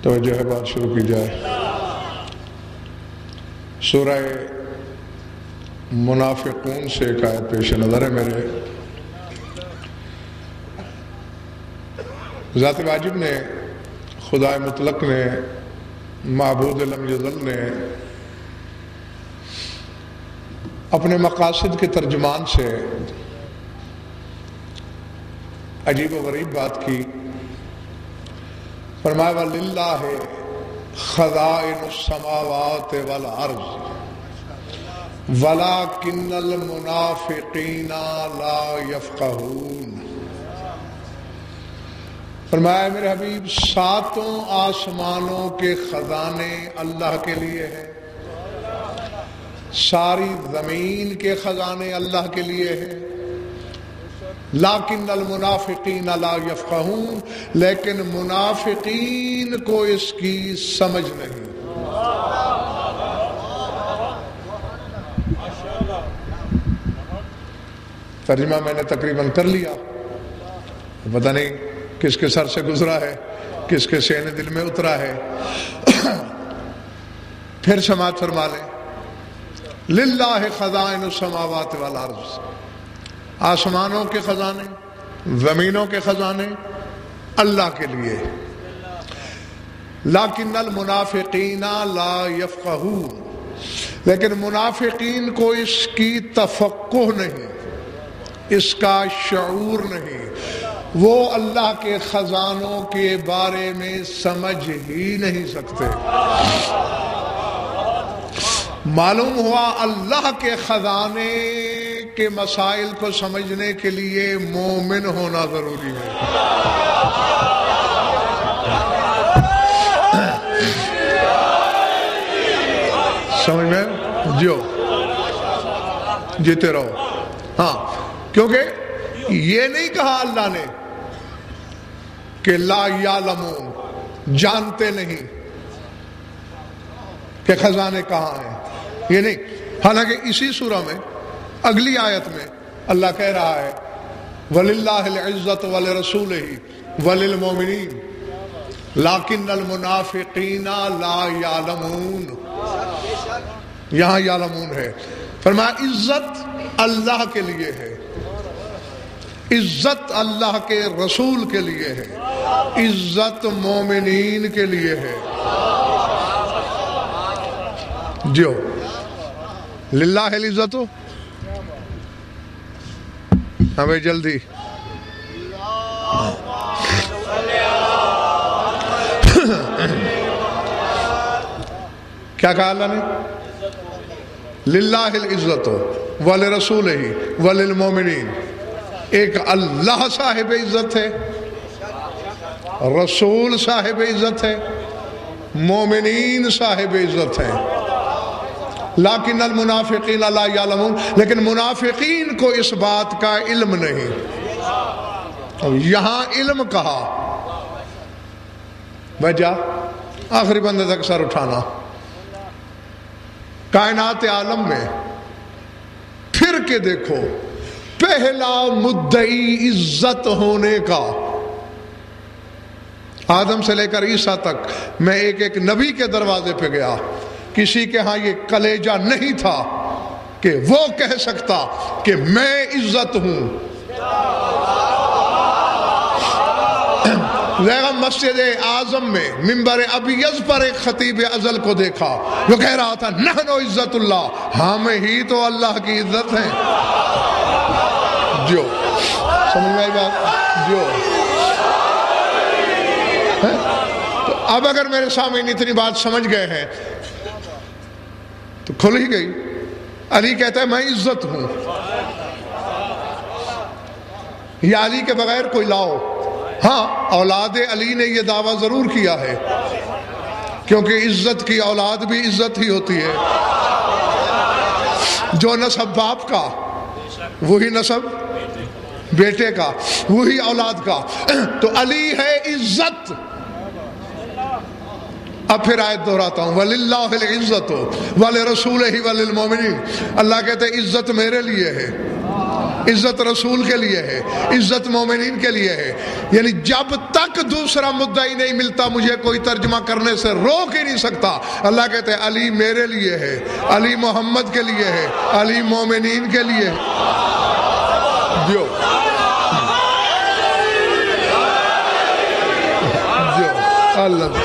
توجہ ہے، بات شروع کی جائے۔ سورہ منافقون سے ایک آیت پیش نظر ہے میرے۔ ذات واجب نے، خدا مطلق نے، معبود لم یزل نے اپنے مقاصد کے ترجمان سے عجیب و غریب بات کی۔ فرمایا وَلِلَّهِ خَزَائِنُ السَّمَاوَاتِ وَالْأَرْضِ وَلَكِنَّ الْمُنَافِقِينَ لَا يَفْقَهُونَ۔ فرمایا میرے حبیب، ساتوں آسمانوں کے خزانے اللہ کے لیے ہیں، ساری زمین کے خزانے اللہ کے لیے ہیں، لیکن المنافقین لا یفقہون، لیکن منافقین کو اس کی سمجھ نہیں۔ ترجمہ میں نے تقریباً کر لیا، پتہ نہیں کس کے سر سے گزرا ہے، کس کے سینہ دل میں اترا ہے۔ پھر سماعت فرما لیں، للہ خزائن السماوات والارض، آسمانوں کے خزانے، زمینوں کے خزانے اللہ کے لیے، لیکن المنافقین لا یفقہون، لیکن منافقین کو اس کی تفقہ نہیں، اس کا شعور نہیں، وہ اللہ کے خزانوں کے بارے میں سمجھ ہی نہیں سکتے۔ معلوم ہوا اللہ کے خزانے کے مسائل کو سمجھنے کے لیے مومن ہونا ضروری ہے۔ سمجھ میں جیو، جیتے رہو۔ ہاں، کیونکہ یہ نہیں کہا اللہ نے کہ لا یعلمون، جانتے نہیں کہ خزانے کہاں ہیں، یہ نہیں۔ حالانکہ اسی سورہ میں اگلی آیت میں اللہ کہہ رہا ہے وَلِلَّهِ الْعِزَّةُ وَلِرَسُولِهِ وَلِلْمُؤْمِنِينَ لَكِنَّ الْمُنَافِقِينَ لَا يَعْلَمُونَ، یہاں یعلمون ہے۔ فرمایا عزت اللہ کے لیے ہے، عزت اللہ کے رسول کے لیے ہے، عزت مومنین کے لیے ہے۔ جو للہ العزت، ہمیں جلدی کیا کہا اللہ نے؟ للہ العزت ولرسولہ وللمؤمنین، ایک اللہ صاحب عزت ہے، رسول صاحب عزت ہے، مومنین صاحب عزت ہے، لیکن المنافقین لا یعلمون، لیکن منافقین کو اس بات کا علم نہیں۔ یہاں علم کہا، وجہ آخری بندے تک سر اٹھانا، کائنات عالم میں پھر کے دیکھو، پہلا مدعی عزت ہونے کا آدم سے لے کر عیسیٰ تک، میں ایک ایک نبی کے دروازے پہ گیا، کسی کے ہاں یہ کلیجہ نہیں تھا کہ وہ کہہ سکتا کہ میں عزت ہوں۔ مسجد اعظم میں ممبر ابیض پر ایک خطیب ازل کو دیکھا، وہ کہہ رہا تھا نحن عزت اللہ، ہم ہی تو اللہ کی عزت ہیں۔ جو سمجھ میں آئی بات؟ جو تو اب اگر میرے سامنے اتنی بات سمجھ گئے ہیں تو کھل ہی گئی۔ علی کہتا ہے میں عزت ہوں، یا علی کے بغیر کوئی لاؤ۔ ہاں، اولاد علی نے یہ دعویٰ ضرور کیا ہے، کیونکہ عزت کی اولاد بھی عزت ہی ہوتی ہے، جو نسب باپ کا وہی نسب بیٹے کا، وہی اولاد کا، تو علی ہے عزت۔ اب پھر آیت دہراتا ہوں، وَلِلَّهِ الْعِزَّةُ وَلِرَسُولِهِ وَلِلْمُؤْمِنِينَ، اللہ کہتے ہیں عزت میرے لیے ہے، عزت رسول کے لیے ہے، عزت مومنین کے لیے ہے. یعنی جب تک دوسرا مدعی نہیں ملتا مجھے کوئی ترجمہ کرنے سے روک ہی نہیں سکتا. اللہ کہتے ہیں علی میرے لیے ہے، علی محمد کے لیے ہے، علی مومنین کے لیے ہے. جو اللہ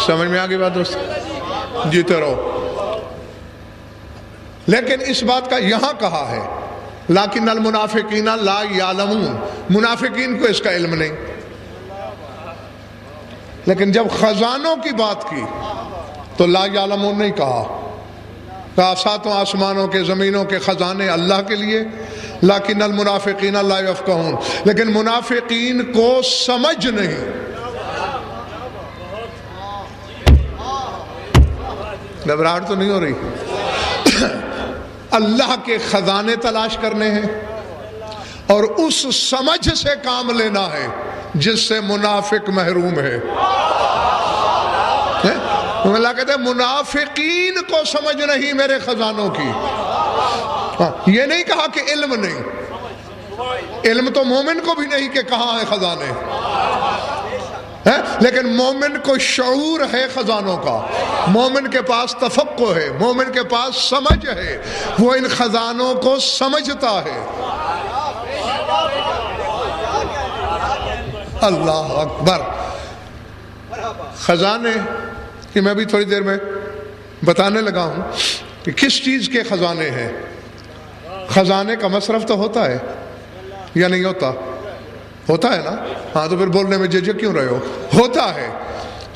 سمجھ میں آگئی بات دوست؟ جیتے رہو. لیکن اس بات کا یہاں کہا ہے لیکن المنافقین لا یعلمون، منافقین کو اس کا علم نہیں. لیکن جب خزانوں کی بات کی تو لا یعلمون نہیں کہا. کہا ساتوں آسمانوں کے زمینوں کے خزانے اللہ کے لیے، لیکن المنافقین لا یفقہون، لیکن منافقین کو سمجھ نہیں. گھبراہٹ تو نہیں ہو رہی؟ اللہ کے خزانے تلاش کرنے ہیں اور اس سمجھ سے کام لینا ہے جس سے منافق محروم ہے. اللہ کہتے ہیں منافقین کو سمجھ نہیں میرے خزانوں کی. یہ نہیں کہا کہ علم نہیں، علم تو مومن کو بھی نہیں کہ کہاں ہے خزانے، لیکن مومن کو شعور ہے خزانوں کا، مومن کے پاس تفقہ ہے، مومن کے پاس سمجھ ہے، وہ ان خزانوں کو سمجھتا ہے. اللہ اکبر. خزانے کہ میں بھی تھوڑی دیر میں بتانے لگا ہوں کہ کس چیز کے خزانے ہیں. خزانے کا مصرف تو ہوتا ہے یا نہیں ہوتا؟ ہوتا ہے نا. ہاں تو پھر بولنے میں جھجک کیوں رہے ہو؟ ہوتا ہے.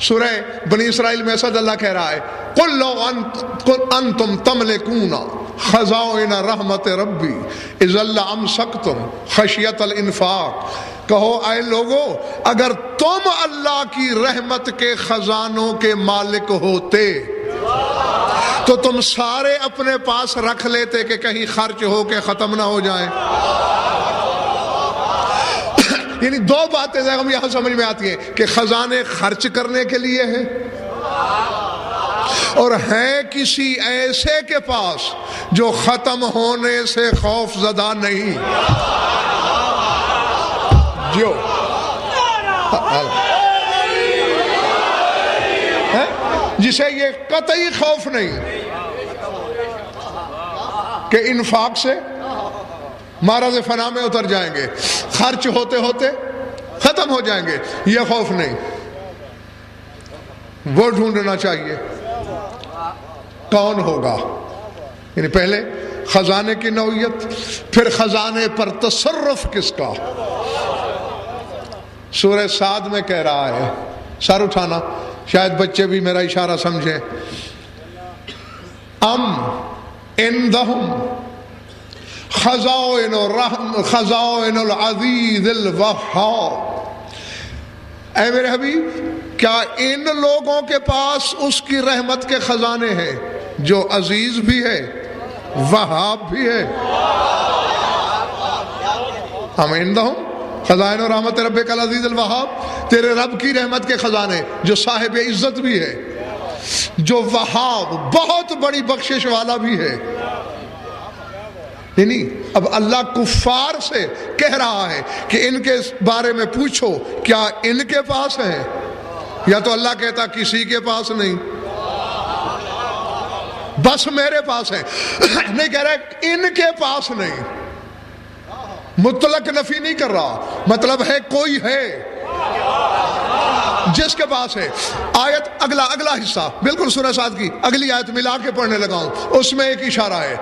سورہ بنی اسرائیل میں اسد اللہ کہہ رہا ہے قُلْ لَوْ أَنْتُمْ تَمْلِكُونَ خَزَائِنَ رَحْمَتِ رَبِّي إِذًا لَأَمْسَكْتُمْ خَشْيَةَ الْإِنفَاقِ. کہو اے لوگو اگر تم اللہ کی رحمت کے خزانوں کے مالک ہوتے تو تم سارے اپنے پاس رکھ لیتے کہ کہیں خرچ ہو کے ختم نہ ہو جائیں. یعنی دو باتیں ہم یہاں سمجھ میں آتی ہیں کہ خزانے خرچ کرنے کے لیے ہیں اور ہیں کسی ایسے کے پاس جو ختم ہونے سے خوف زدہ نہیں. جو جسے یہ قطعی خوف نہیں کہ انفاق سے معرض فنا میں اتر جائیں گے، خرچ ہوتے ہوتے ختم ہو جائیں گے، یہ خوف نہیں. وہ ڈھونڈنا چاہیے کون ہوگا. یعنی پہلے خزانے کی نوعیت، پھر خزانے پر تصرف کس کا. سورہ سعد میں کہہ رہا ہے، سر اٹھانا شاید بچے بھی میرا اشارہ سمجھیں. ام عندہم خزائن العزیز الوہاب. اے میرے حبیب کیا ان لوگوں کے پاس اس کی رحمت کے خزانے ہیں جو عزیز بھی ہے وہاب بھی ہے. ہم عندہم خزائن رحمت ربک العزیز الوہاب، تیرے رب کی رحمت کے خزانے جو صاحب عزت بھی ہے، جو وہاب بہت بڑی بخشش والا بھی ہے. یعنی اب اللہ کفار سے کہہ رہا ہے کہ ان کے بارے میں پوچھو کیا ان کے پاس ہیں، یا تو اللہ کہتا کسی کے پاس نہیں، بس میرے پاس ہے. نہیں کہہ رہا ان کے پاس نہیں، مطلق نفی نہیں کر رہا، مطلب ہے کوئی ہے جس کے پاس ہے. آیت اگلا حصہ بالکل سورہ سعد کی اگلی آیت ملا کے پڑھنے لگا ہوں، اس میں ایک اشارہ ہے.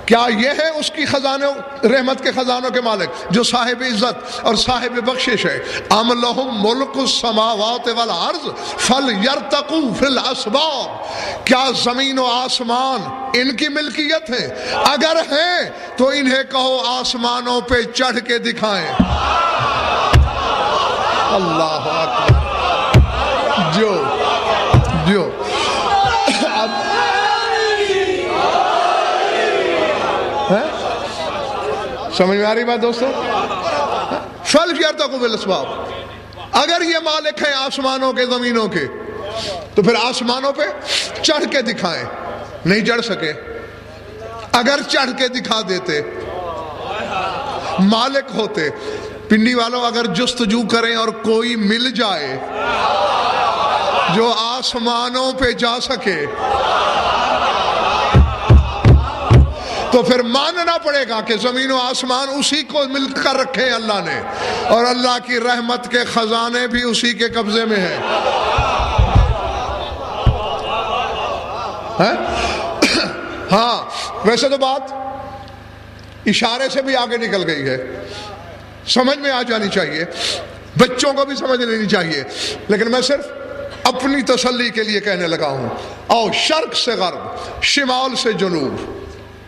کیا یہ ہے اس کی خزانوں رحمت کے خزانوں کے مالک جو صاحب عزت اور صاحب بخشش ہے. ام لہم ملک السماوات والارض فلیرتقوا فی الاسباب. کیا زمین و آسمان ان کی ملکیت ہے؟ اگر ہیں تو انہیں کہو آسمانوں پہ چڑھ کے دکھائیں. اللہ اکبر. جو اب سمجھ میں آ رہی بات دوستو؟ فلیرتقوا فی الاسباب. اگر یہ مالک ہیں آسمانوں کے زمینوں کے تو پھر آسمانوں پہ چڑھ کے دکھائیں. نہیں چڑھ سکے. اگر چڑھ کے دکھا دیتے مالک ہوتے. پنڈی والوں اگر جستجو کریں اور کوئی مل جائے جو آسمانوں پہ جا سکے تو پھر ماننا پڑے گا کہ زمین و آسمان اسی کو مل کر رکھے اللہ نے، اور اللہ کی رحمت کے خزانے بھی اسی کے قبضے میں ہیں. ہاں ویسے تو بات اشارے سے بھی آگے نکل گئی ہے، سمجھ میں آ جانی چاہیے، بچوں کو بھی سمجھ لینی چاہیے، لیکن میں صرف اپنی تسلی کے لیے کہنے لگا ہوں. اور شرق سے غرب، شمال سے جنوب،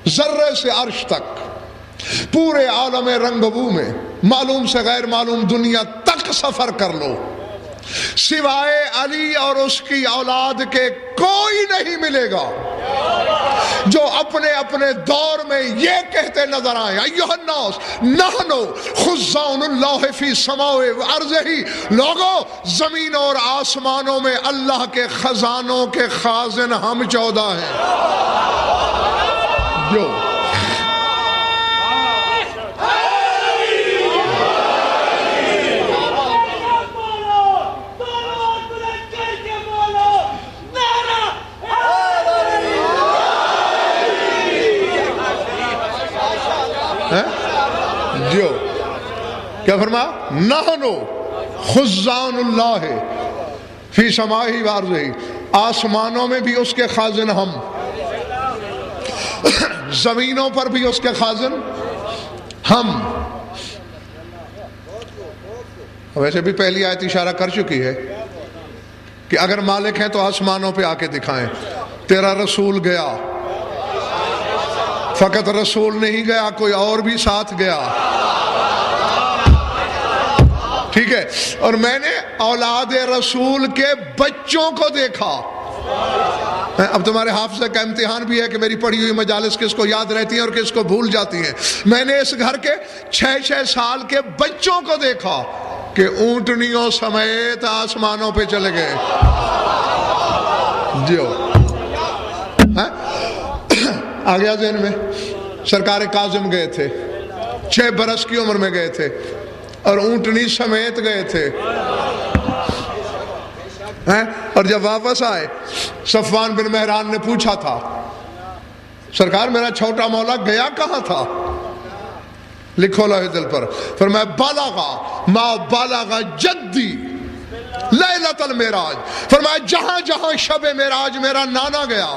ذرے سے عرش تک، پورے عالم رنگ بو میں معلوم سے غیر معلوم دنیا تک سفر کر لو، سوائے علی اور اس کی اولاد کے کوئی نہیں ملے گا جو اپنے اپنے دور میں یہ کہتے نظر آئے ایھا الناس نحن خزان اللہ فی سماء و ارضہ. لوگو زمین اور آسمانوں میں اللہ کے خزانوں کے خازن ہم 14 ہیں. جو جو کیا فرما نحنو خزان اللہ فی سمائی و ارضہ، آسمانوں میں بھی اس کے خازن ہم، زمینوں پر بھی اس کے خازن ہم. ویسے بھی پہلی آیت اشارہ کر چکی ہے کہ اگر مالک ہیں تو آسمانوں پہ آ کے دکھائیں. تیرا رسول گیا، فقط رسول نہیں گیا، کوئی اور بھی ساتھ گیا، ٹھیک ہے. اور میں نے اولاد رسول کے بچوں کو دیکھا. اب تمہارے حافظہ کا امتحان بھی ہے کہ میری پڑھی ہوئی مجالس کس کو یاد رہتی ہیں اور کس کو بھول جاتی ہیں. میں نے اس گھر کے 6 سال کے بچوں کو دیکھا کہ اونٹنیوں سمیت آسمانوں پہ چلے گئے. جو آ گیا ذہن میں. سرکار کاظم گئے تھے، 6 برس کی عمر میں گئے تھے اور اونٹنی سمیت گئے تھے. اور جب واپس آئے صفوان بن مہران نے پوچھا تھا سرکار میرا چھوٹا مولا گیا کہاں تھا؟ لکھو لوح دل پر. فرمایا بالغا ما بالغ جدی لیلۃ المعراج. فرمایا جہاں جہاں شب معراج میرا نانا گیا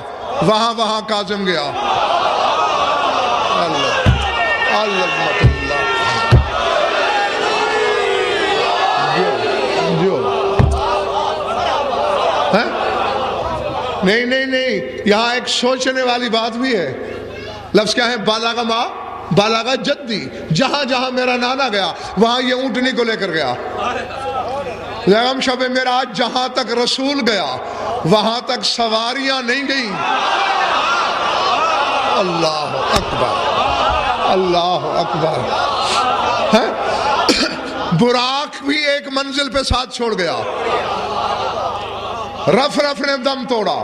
وہاں وہاں کاظم گیا. اللہ اللہ نہیں نہیں نہیں، یہاں ایک سوچنے والی بات بھی ہے. لفظ کیا ہے؟ بالاغا ماں بالاغا جدی، جہاں جہاں میرا نانا گیا وہاں یہ اونٹنی کو لے کر گیا. لیکن شب معراج جہاں تک رسول گیا وہاں تک سواریاں نہیں گئیں. اللہ اکبر اللہ اکبر. براق بھی ایک منزل پہ ساتھ چھوڑ گیا، رف رف نے دم توڑا،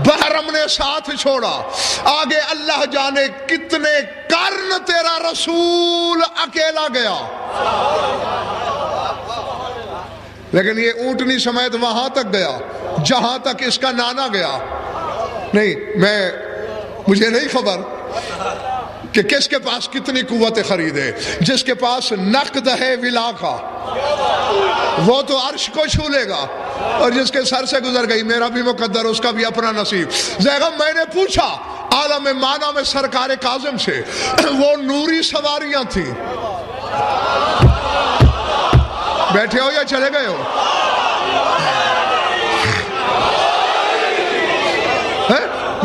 بحرم نے ساتھ چھوڑا. آگے اللہ جانے کتنے قرن تیرا رسول اکیلا گیا، لیکن یہ اونٹنی سمیت وہاں تک گیا جہاں تک اس کا نانا گیا. نہیں مجھے نہیں خبر کہ کس کے پاس کتنی قوت خرید ہے. جس کے پاس نقد ہے ولا کا وہ تو عرش کو چھو لے گا، اور جس کے سر سے گزر گئی میرا بھی مقدر اس کا بھی اپنا نصیب. زیغم میں نے پوچھا عالم مانا میں سرکار کاظم سے، وہ نوری سواریاں تھیں. بیٹھے ہو یا چلے گئے ہو؟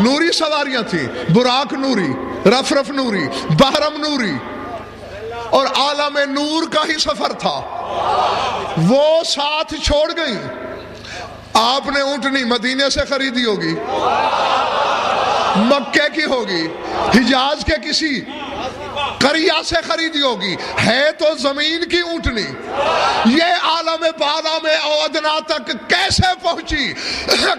نوری سواریاں تھیں، براق نوری، رف رف نوری، بحرم نوری، اور عالم نور کا ہی سفر تھا. وہ ساتھ چھوڑ گئی. آپ نے اونٹنی مدینے سے خریدی ہوگی، مکے کی ہوگی، حجاز کے کسی قریہ سے خریدی ہوگی، ہے تو زمین کی اونٹنی، یہ عالم بالا میں ادنا تک کیسے پہنچی؟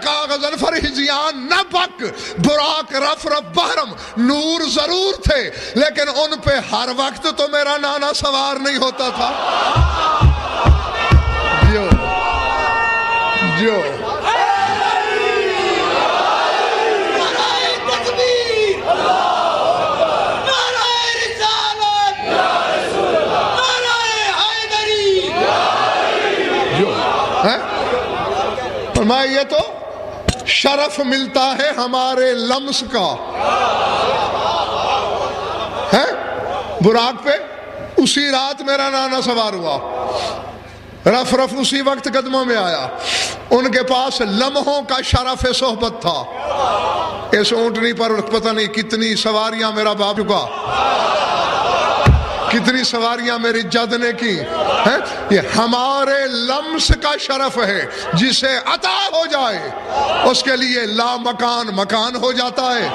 کاغذن فرحزیان نہ پک، براق رف رف بحرم، نور ضرور تھے لیکن ان پہ ہر وقت تو میرا نانا سوار نہیں ہوتا تھا۔ جو فرمایا یہ تو شرف ملتا ہے ہمارے لمس کا، ہے براق پہ اسی رات میرا نانا سوار ہوا، رف رف اسی وقت قدموں میں آیا، ان کے پاس لمحوں کا شرف صحبت تھا۔ اس اونٹنی پر پتہ نہیں کتنی سواریاں میرا باپ چکا، کتنی سواریاں میری جد نے کی، یہ ہمارے لمس کا شرف ہے، جسے عطا ہو جائے اس کے لیے لا مکان مکان ہو جاتا ہے۔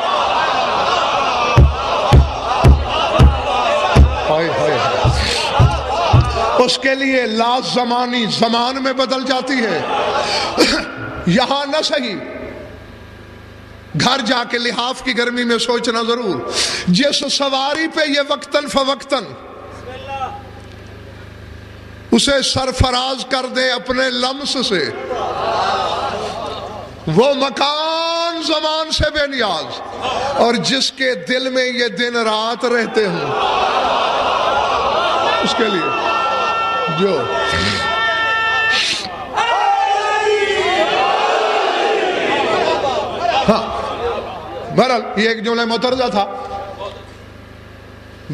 اس کے لیے لا زمانی زمان میں بدل جاتی ہے۔ یہاں نہ صحیح، گھر جا کے لحاف کی گرمی میں سوچنا ضرور، جس سواری پہ یہ وقتاً فوقتاً اسے سرفراز کر دے اپنے لمس سے، وہ مکان زمان سے بے نیاز، اور جس کے دل میں یہ دن رات رہتے ہوں اس کے لیے جو ہاں بہرحال یہ ایک جملہ مترجہ تھا،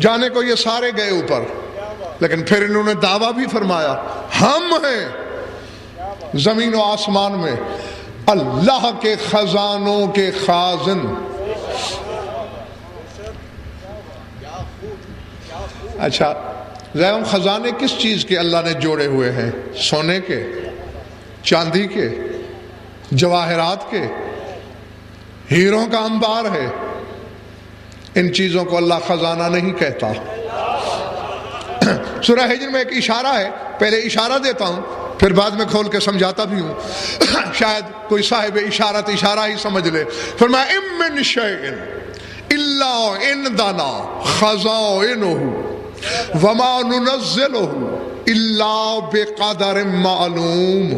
جانے کو یہ سارے گئے اوپر، لیکن پھر انہوں نے دعویٰ بھی فرمایا ہم ہیں زمین و آسمان میں اللہ کے خزانوں کے خازن۔ اچھا ذرا خزانے کس چیز کے اللہ نے جوڑے ہوئے ہیں؟ سونے کے، چاندی کے، جواہرات کے، ہیروں کا انبار ہے۔ ان چیزوں کو اللہ خزانہ نہیں کہتا۔ سورہ ہجر میں ایک اشارہ ہے، پہلے اشارہ دیتا ہوں پھر بعد میں کھول کے سمجھاتا بھی ہوں، شاید کوئی صاحب اشارت اشارہ ہی سمجھ لے۔ فرمایا ام من شیء الا عندنا خزائنہ وما ننزلہ الا بقدر معلوم۔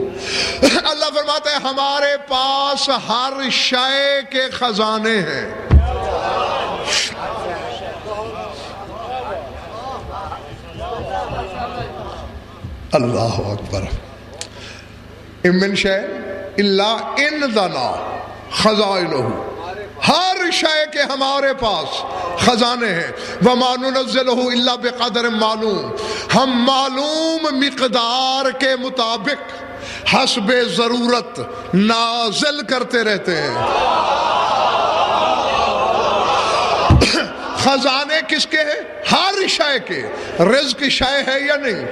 اللہ فرماتا ہے ہمارے پاس ہر شے کے خزانے ہیں۔ اللہ اکبر۔ ام من شیء الا عندنا خزائنہ، ہر شے کے ہمارے پاس خزانے ہیں۔ وما ننزلہ الا بقدر معلوم، ہم معلوم مقدار کے مطابق حسب ضرورت نازل کرتے رہتے ہیں۔ خزانے کس کے ہیں؟ ہر شے کے۔ رزق شے ہے یا نہیں؟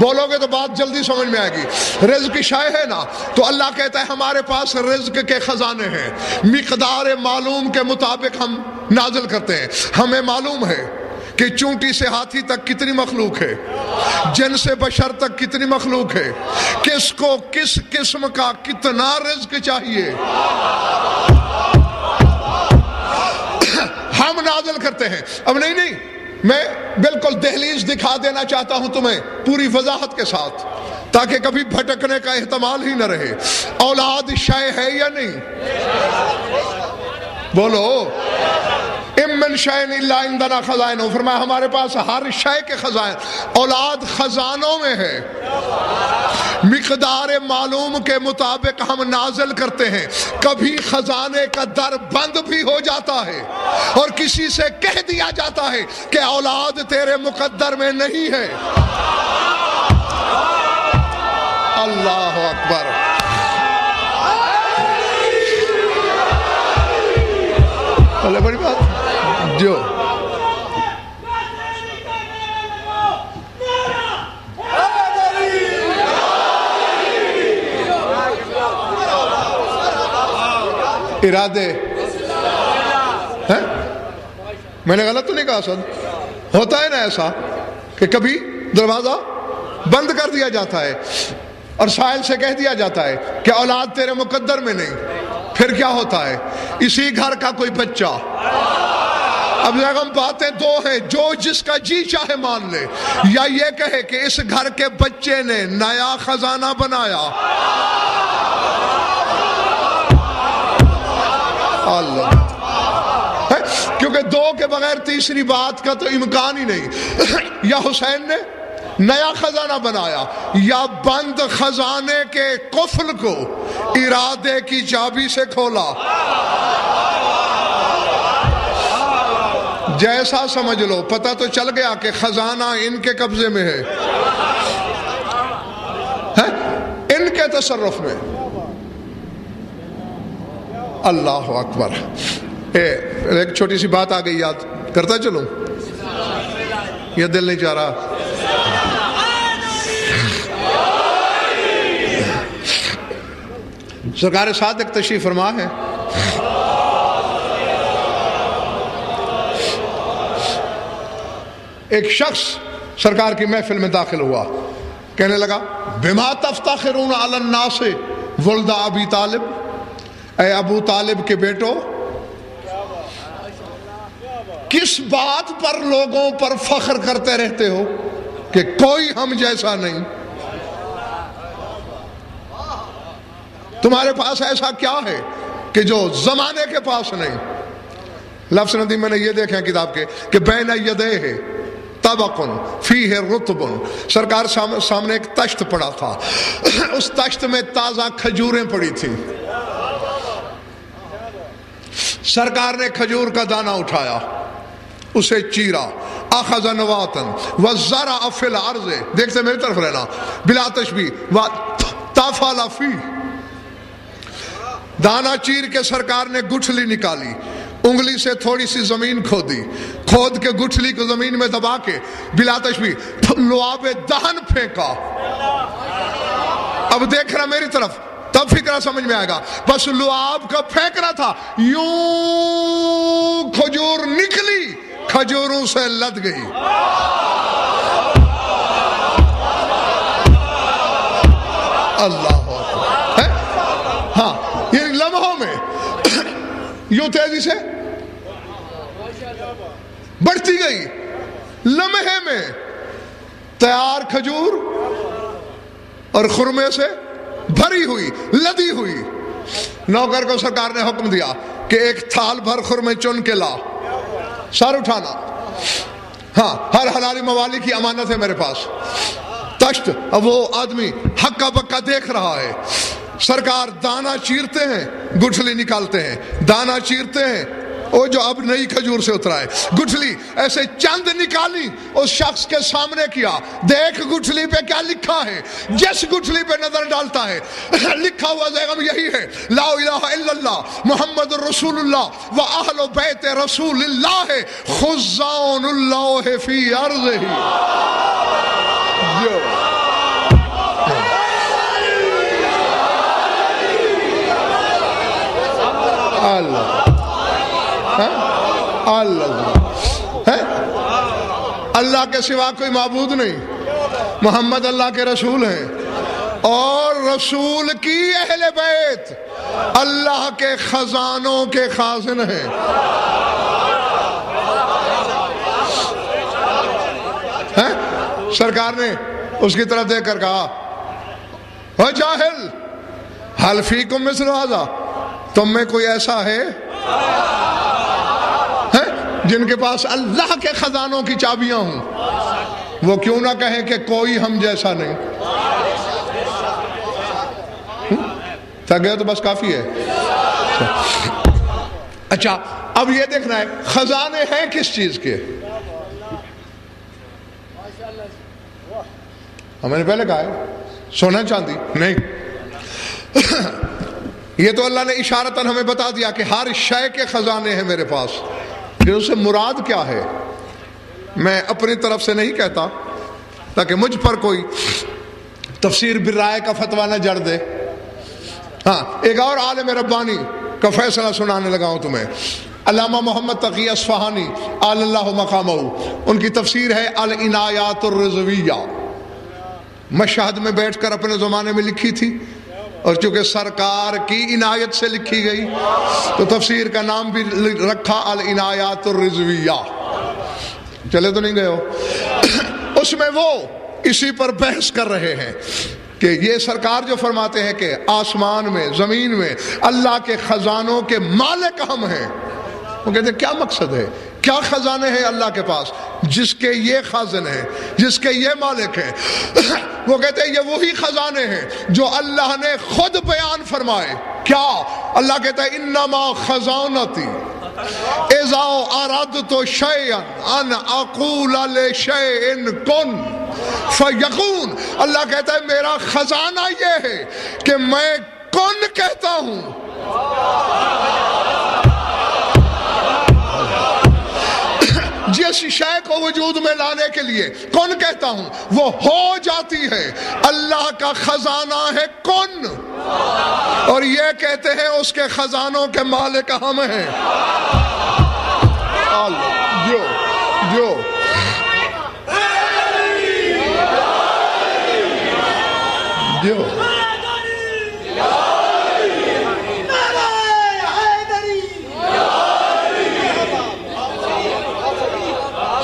بولو گے تو بات جلدی سمجھ میں آئے گی۔ رزق شے ہے نا، تو اللہ کہتا ہے ہمارے پاس رزق کے خزانے ہیں، مقدار معلوم کے مطابق ہم نازل کرتے ہیں۔ ہمیں معلوم ہے کہ چونٹی سے ہاتھی تک کتنی مخلوق ہے، جن سے بشر تک کتنی مخلوق ہے، کس کو کس قسم کا کتنا رزق چاہیے، ہم نازل کرتے ہیں۔ اب نہیں میں بالکل دہلیز دکھا دینا چاہتا ہوں تمہیں پوری وضاحت کے ساتھ، تاکہ کبھی بھٹکنے کا احتمال ہی نہ رہے۔ اولاد شے ہے یا نہیں؟ بولو ام من شیء الا عندنا خزائنہ، فرمایا ہمارے پاس ہر شے کے خزائن۔ اولاد خزانوں میں ہے، مقدار معلوم کے مطابق ہم نازل کرتے ہیں۔ کبھی خزانے کا در بند بھی ہو جاتا ہے اور کسی سے کہہ دیا جاتا ہے کہ اولاد تیرے مقدر میں نہیں ہے۔ اللہ اکبر۔ بڑی بات جو ارادے میں نے غلط تو نہیں کہا سر؟ ہوتا ہے نا ایسا کہ کبھی دروازہ بند کر دیا جاتا ہے اور سائل سے کہہ دیا جاتا ہے کہ اولاد تیرے مقدر میں نہیں، پھر کیا ہوتا ہے؟ اسی گھر کا کوئی بچہ، اب ہم باتیں دو ہیں، جو جس کا جی چاہے مان لے، یا یہ کہے کہ اس گھر کے بچے نے نیا خزانہ بنایا، اللہ، کیونکہ دو کے بغیر تیسری بات کا تو امکان ہی نہیں۔ یا حسین نے نیا خزانہ بنایا یا بند خزانے کے قفل کو ارادے کی چابی سے کھولا، جیسا سمجھ لو، پتہ تو چل گیا کہ خزانہ ان کے قبضے میں ہے، ان کے تصرف میں۔ اللہ اکبر۔ ایک چھوٹی سی بات آ گئی یاد کرتا چلوں، یہ دل نہیں چاہ رہا۔ سرکار صادق تشریف فرما ہے، ایک شخص سرکار کی محفل میں داخل ہوا، کہنے لگا بما تفتخرون علی الناس ولد ابی طالب، اے ابو طالب کے بیٹو، کس بات پر لوگوں پر فخر کرتے رہتے ہو کہ کوئی ہم جیسا نہیں؟ تمہارے پاس ایسا کیا ہے کہ جو زمانے کے پاس نہیں؟ لفظ ندی میں نے یہ دیکھا کتاب کے کہ بین یدیہ طبق فیہ رطب، سرکار سامنے ایک تشت پڑا تھا، اس تشت میں تازہ کھجوریں پڑی تھیں، سرکار نے کھجور کا دانہ اٹھایا، اسے چیرا، اخذ نواتن وزرع فی الارض، دیکھتے میری طرف رہنا، بلا تشبیہ، تفعل فی، دانہ چیر کے سرکار نے گٹھلی نکالی، انگلی سے تھوڑی سی زمین کھودی، کھود کے گٹھلی کو زمین میں دبا کے بلا تشبیہ لعاب دہن پھینکا۔ اب دیکھ رہا میری طرف، تب فکرہ سمجھ میں آئے گا، بس لعاب کا پھینکنا تھا، یوں کھجور نکلی، کھجوروں سے لد گئی۔ اللہ اکبر۔ ہاں، یہ لمحوں میں یوں تیزی سے بڑھتی گئی، لمحے میں تیار کھجور اور خرمے سے بھری ہوئی، لدی ہوئی۔ نوکر کو سرکار نے حکم دیا کہ ایک تھال بھر خرمے چن کے لا، سر اٹھانا، ہاں ہر حلالی موالی کی امانت ہے میرے پاس۔ تشت، اب وہ آدمی ہکا بکا دیکھ رہا ہے، سرکار دانہ چیرتے ہیں، گٹھلی نکالتے ہیں، دانہ چیرتے ہیں، وہ جو اب نئی کھجور سے اترا ہے، گٹھلی ایسے چند نکالی، اس شخص کے سامنے کیا، دیکھ گٹھلی پہ کیا لکھا ہے۔ جس گٹھلی پہ نظر ڈالتا ہے لکھا ہوا زیغم یہی ہے، لا الہ الا اللہ محمد رسول اللہ و اہل بیت رسول اللہ خزان اللہ فی ارضہ۔ اللہ اللہ کے سوا کوئی معبود نہیں، محمد اللہ کے رسول ہیں، اور رسول کی اہل بیت اللہ کے خزانوں کے خازن ہیں۔ سرکار نے اس کی طرف دیکھ کر کہا، او جاہل، حل فیکم مثل ھذا، تم میں کوئی ایسا ہے جن کے پاس اللہ کے خزانوں کی چابیاں ہوں؟ وہ کیوں نہ کہیں کہ کوئی ہم جیسا نہیں؟ تھک گئے تو بس کافی ہے۔ اچھا، اب یہ دیکھنا ہے خزانے ہیں کس چیز کے؟ میں نے پہلے کہا ہے سونا چاندی نہیں، یہ تو اللہ نے اشارتاً ہمیں بتا دیا کہ ہر شے کے خزانے ہیں میرے پاس۔ پھر اس سے مراد کیا ہے میں اپنی طرف سے نہیں کہتا تاکہ مجھ پر کوئی تفسیر بالرائے کا فتویٰ نہ جڑ دے۔ ہاں، ایک اور عالم ربانی کا فیصلہ سنانے لگا ہوں تمہیں۔ علامہ محمد تقی اصفہانی اعلی اللہ مقامہ، ان کی تفسیر ہے العنایات الرضویہ، مشہد میں بیٹھ کر اپنے زمانے میں لکھی تھی، اور چونکہ سرکار کی عنایت سے لکھی گئی تو تفسیر کا نام بھی رکھا العنایات الرضویہ۔ چلے تو نہیں گئے ہو؟ اس میں وہ اسی پر بحث کر رہے ہیں کہ یہ سرکار جو فرماتے ہیں کہ آسمان میں زمین میں اللہ کے خزانوں کے مالک ہم ہیں، وہ کہتے ہیں کیا مقصد ہے، کیا خزانے ہیں اللہ کے پاس جس کے یہ خازن ہیں، جس کے یہ مالک ہیں؟ وہ کہتے ہیں یہ وہی خزانے ہیں جو اللہ نے خود بیان فرمائے۔ کیا؟ اللہ کہتا ہے انما خزانتی اذا اردت شیئا ان اقول لشیء کن فیکون۔ اللہ کہتا ہے میرا خزانہ یہ ہے کہ میں کن کہتا ہوں، جس شے کو وجود میں لانے کے لیے کن کہتا ہوں وہ ہو جاتی ہے۔ اللہ کا خزانہ ہے کن، اور یہ کہتے ہیں اس کے خزانوں کے مالک ہم ہیں۔ جو جو جو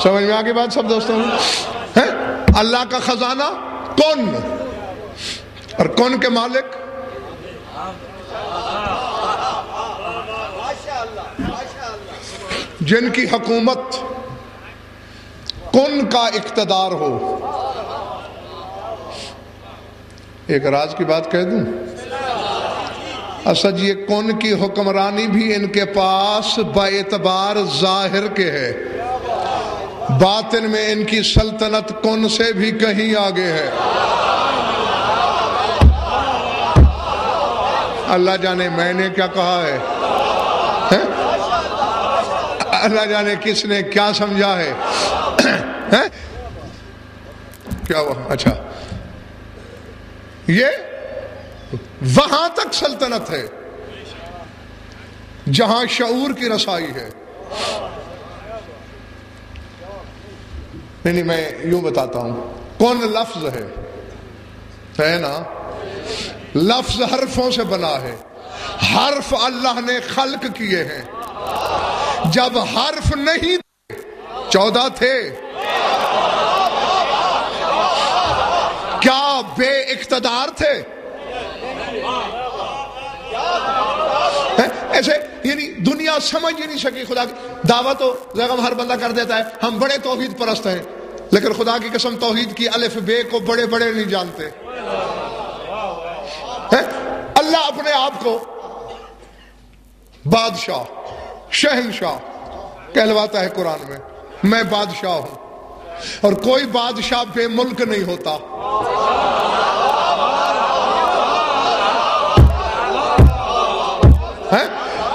سمجھ میں آگے بات سب دوستوں ہے؟ اللہ کا خزانہ کون، اور کون کے مالک؟ جن کی حکومت کن کا اقتدار ہو۔ ایک راز کی بات کہہ دوں، اصل یہ کن کی حکمرانی بھی ان کے پاس باعتبار ظاہر کے ہے، باطن میں ان کی سلطنت کن سے بھی کہیں آگے ہے۔ اللہ جانے میں نے کیا کہا ہے، اللہ جانے کس نے کیا سمجھا ہے، کیا ہوا؟ اچھا، یہ وہاں تک سلطنت ہے جہاں شعور کی رسائی ہے۔ نہیں میں یوں بتاتا ہوں، کون لفظ ہے نا، لفظ حرفوں سے بنا ہے، حرف اللہ نے خلق کیے ہیں۔ جب حرف نہیں تھے 14 تھے، کیا بے اقتدار تھے؟ ایسے یعنی دنیا سمجھ ہی نہیں سکی خدا کی دعوت، تو زغم ہر بندہ کر دیتا ہے ہم بڑے توحید پرست ہیں، لیکن خدا کی قسم توحید کی الف بے کو بڑے بڑے نہیں جانتے۔ اللہ اپنے آپ کو بادشاہ شہنشاہ کہلواتا ہے قرآن میں بادشاہ ہوں، اور کوئی بادشاہ بے ملک نہیں ہوتا۔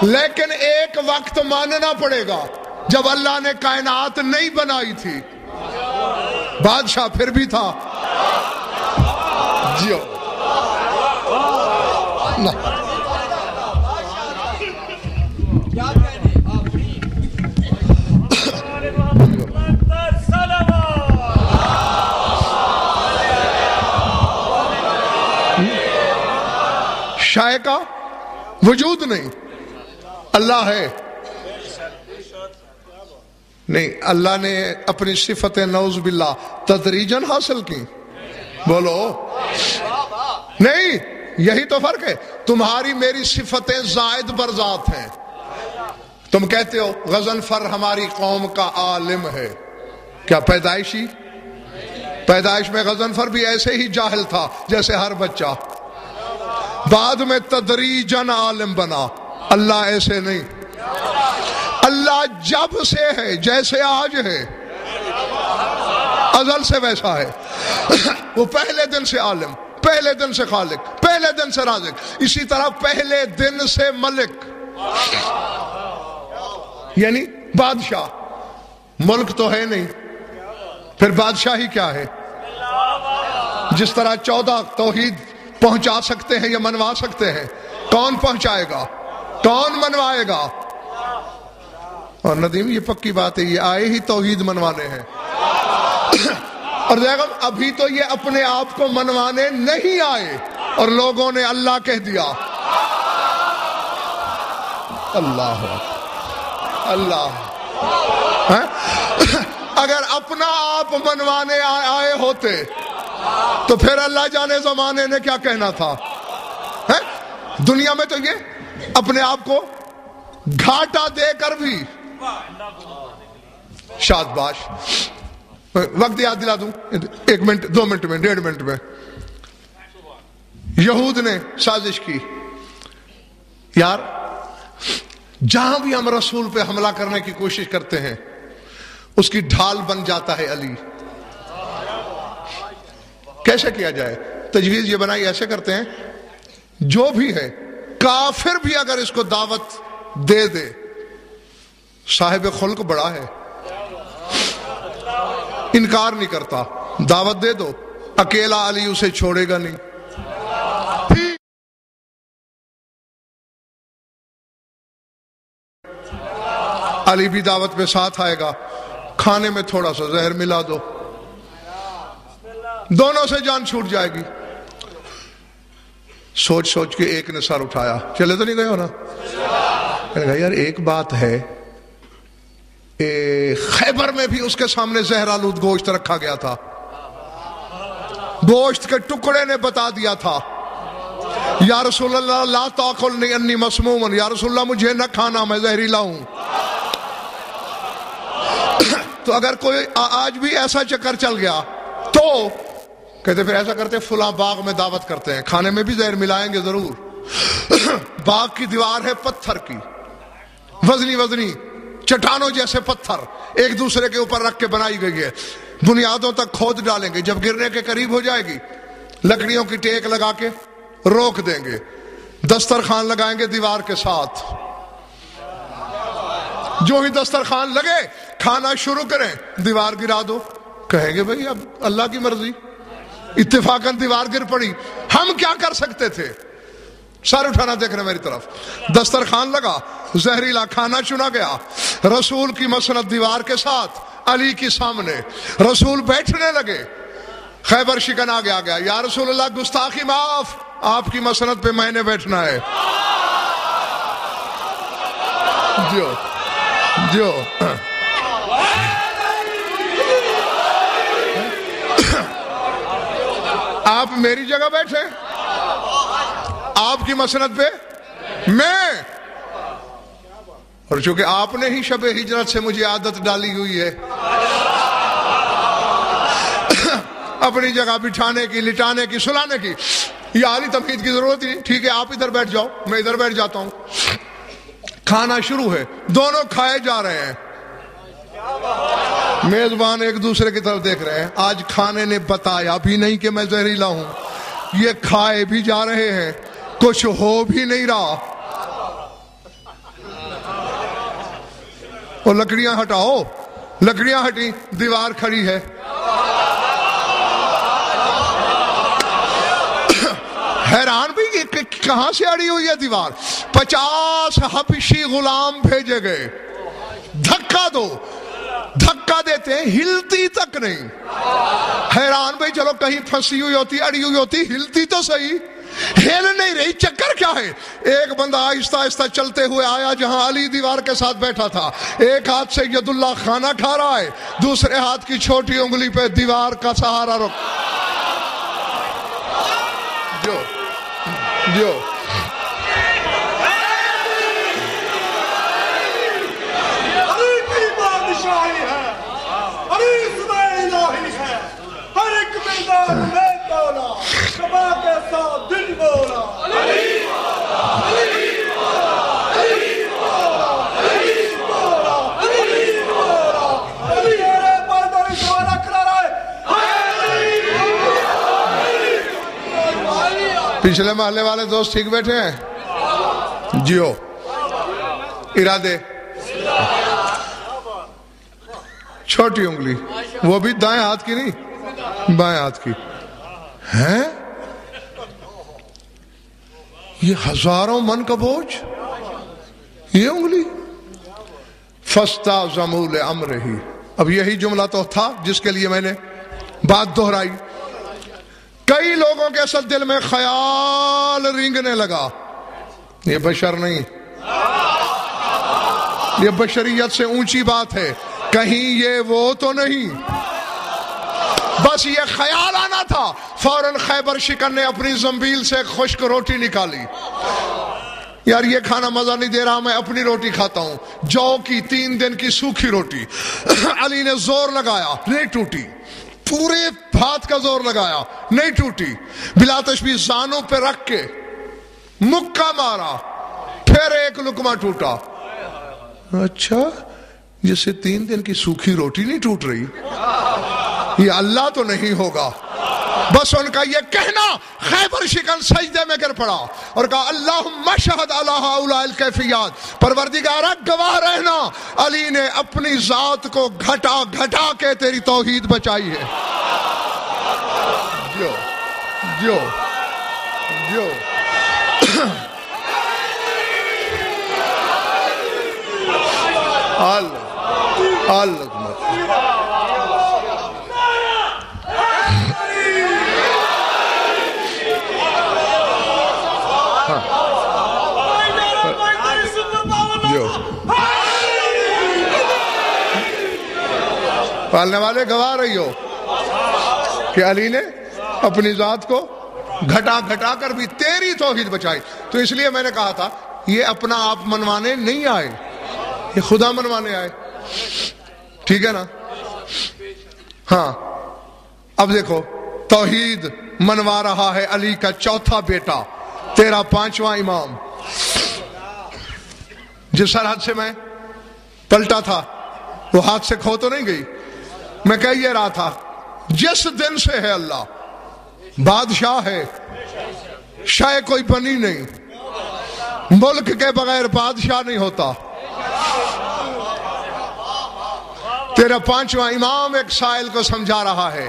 لیکن ایک وقت ماننا پڑے گا جب اللہ نے کائنات نہیں بنائی تھی، بادشاہ پھر بھی تھا۔ جیو شے کا وجود نہیں، اللہ ہے۔ نہیں، اللہ نے اپنی صفت نعوذ باللہ تدریجاً حاصل کی، بولو نہیں، یہی تو فرق ہے۔ تمہاری میری صفتیں زائد بر ذات ہیں۔ تم کہتے ہو غضنفر ہماری قوم کا عالم ہے، کیا پیدائشی؟ پیدائش میں غضنفر بھی ایسے ہی جاہل تھا جیسے ہر بچہ، بعد میں تدریجاً عالم بنا۔ اللہ ایسے نہیں، اللہ جب سے ہے جیسے آج ہے، ازل سے ویسا ہے۔ وہ پہلے دن سے عالم، پہلے دن سے خالق، پہلے دن سے رازق، اسی طرح پہلے دن سے ملک، یعنی بادشاہ۔ ملک تو ہے نہیں، پھر بادشاہی کیا ہے؟ جس طرح 14 توحید پہنچا سکتے ہیں یا منوا سکتے ہیں، کون پہنچائے گا؟ کون منوائے گا؟ اور ندیم یہ پکی بات ہے، یہ آئے ہی توحید منوانے ہیں اور دیکھو ابھی تو یہ اپنے آپ کو منوانے نہیں آئے اور لوگوں نے اللہ کہہ دیا۔ اللہ اللہ اگر اپنا آپ منوانے آئے ہوتے تو پھر اللہ جانے زمانے نے کیا کہنا تھا۔ دنیا میں تو یہ اپنے آپ کو گھاٹا دے کر بھی، شاباش، وقت یاد دلا دوں 1 منٹ 2 منٹ میں 1.5 منٹ میں، یہود نے سازش کی، یار جہاں بھی ہم رسول پہ حملہ کرنے کی کوشش کرتے ہیں اس کی ڈھال بن جاتا ہے علی، کیسے کیا جائے؟ تجویز یہ بنائی، ایسے کرتے ہیں جو بھی ہے کافر بھی اگر اس کو دعوت دے دے، صاحب خلق بڑا ہے، انکار نہیں کرتا، دعوت دے دو، اکیلا علی اسے چھوڑے گا نہیں۔ علی بھی دعوت پہ ساتھ آئے گا، کھانے میں تھوڑا سا زہر ملا دو، دونوں سے جان چھوٹ جائے گی۔ سوچ سوچ کے ایک نے سر اٹھایا، چلے تو نہیں گئے ہو نا؟ کہا یار ایک بات ہے، خیبر میں بھی اس کے سامنے زہر آلود گوشت رکھا گیا تھا، گوشت کے ٹکڑے نے بتا دیا تھا یا رسول اللہ لا تاکلنی انی مسموم، یا رسول اللہ مجھے نہ کھانا میں زہریلا ہوں۔ تو اگر کوئی آج بھی ایسا چکر چل گیا تو کہتے پھر ایسا کرتے فلاں باغ میں دعوت کرتے ہیں، کھانے میں بھی زہر ملائیں گے ضرور۔ باغ کی دیوار ہے پتھر کی، وزنی وزنی چٹانوں جیسے پتھر ایک دوسرے کے اوپر رکھ کے بنائی گئی ہے، بنیادوں تک کھود ڈالیں گے، جب گرنے کے قریب ہو جائے گی لکڑیوں کی ٹیک لگا کے روک دیں گے، دسترخوان لگائیں گے دیوار کے ساتھ، جو ہی دسترخوان لگے کھانا شروع کریں دیوار گرا دو، کہیں گے بھئی اب اللہ کی مرضی، اتفاقاً دیوار گر پڑی، ہم کیا کر سکتے تھے؟ سر اٹھانا دیکھنا میری طرف، دسترخوان لگا، زہریلا کھانا چنا گیا، رسول کی مسند دیوار کے ساتھ علی کی سامنے، رسول بیٹھنے لگے، خیبر شکن آگے آ گیا، یا رسول اللہ گستاخی معاف، آپ کی مسند پہ میں نے بیٹھنا ہے۔ جو جو آپ میری جگہ بیٹھے، آپ کی مسند پہ میں، اور چونکہ آپ نے ہی شب ہجرت سے مجھے عادت ڈالی ہوئی ہے اپنی جگہ بٹھانے کی، لٹانے کی، سلانے کی، یہ عالی تمہید کی ضرورت ہی نہیں، ٹھیک ہے آپ ادھر بیٹھ جاؤ میں ادھر بیٹھ جاتا ہوں۔ کھانا شروع ہے، دونوں کھائے جا رہے ہیں، میزبان ایک دوسرے کی طرف دیکھ رہے ہیں، آج کھانے نے بتایا بھی نہیں کہ میں زہریلا ہوں، یہ کھائے بھی جا رہے ہیں، کچھ ہو بھی نہیں رہا۔ اور لکڑیاں ہٹاؤ، لکڑیاں ہٹی، دیوار کھڑی ہے، حیران بھی یہ کہاں سے اڑی ہوئی ہے دیوار؟ 50 حبشی غلام بھیجے گئے، دھکا دو، دھکا دیتے ہیں، ہلتی تک نہیں۔ حیران بھائی چلو کہیں پھنسی ہوئی ہوتی، اڑی ہوئی ہوتی، ہلتی تو صحیح، ہل نہیں رہی، چکر کیا ہے؟ ایک بندہ آہستہ آہستہ چلتے ہوئے آیا جہاں علی دیوار کے ساتھ بیٹھا تھا، ایک ہاتھ سے ید اللہ کھانا کھا رہا ہے، دوسرے ہاتھ کی چھوٹی انگلی پہ دیوار کا سہارا رکھ، جو پچھلے محلے والے دوست ٹھیک بیٹھے ہیں؟ جیو ارادے، چھوٹی انگلی، وہ بھی دائیں ہاتھ کی نہیں بائیں ہاتھ کی ہیں، یہ 1000 من کا بوجھ، یہ انگلی فاستعظموا لأمرہ. اب یہی جملہ تو تھا جس کے لیے میں نے بات دہرائی. کئی لوگوں کے اصل دل میں خیال رینگنے لگا یہ بشر نہیں، یہ بشریت سے اونچی بات ہے، کہیں یہ وہ تو نہیں. بس یہ خیال آنا تھا. فوراً خیبر شکن نے اپنی زنبیل سے خشک روٹی نکالی. یار یہ کھانا مزہ نہیں دے رہا، میں اپنی روٹی کھاتا ہوں. جو کی 3 دن کی سوکھی روٹی. علی نے زور لگایا، نہیں ٹوٹی. پورے ہاتھ کا زور لگایا، نہیں ٹوٹی. بلا تشبیہ زانوں پہ رکھ کے مکہ مارا، پھر ایک لقمہ ٹوٹا. اچھا جسے 3 دن کی سوکھی روٹی نہیں ٹوٹ رہی، یہ اللہ تو نہیں ہوگا. بس ان کا یہ کہنا خیبر شکن سجدے میں گر پڑا اور کہا اللہم اشہد علی ہؤلاء الکیفیات. پروردگارا گواہ رہنا، علی نے اپنی ذات کو گھٹا گھٹا کے تیری توحید بچائی ہے. جو جو جو پالنے والے گواہ رہی ہو کہ علی نے اپنی ذات کو گھٹا گھٹا کر بھی تیری توحید بچائی. تو اس لیے میں نے کہا تھا یہ اپنا آپ منوانے نہیں آئے، یہ خدا منوانے آئے. ٹھیک ہے نا؟ ہاں اب دیکھو توحید منوا رہا ہے علی کا چوتھا بیٹا، تیرا 5واں امام. جس سرحد سے میں پلٹا تھا وہ ہاتھ سے کھو تو نہیں گئی. میں کہہ یہ رہا تھا جس دن سے ہے اللہ بادشاہ ہے، شاید کوئی بنی نہیں، ملک کے بغیر بادشاہ نہیں ہوتا. تیرا 5واں امام ایک سائل کو سمجھا رہا ہے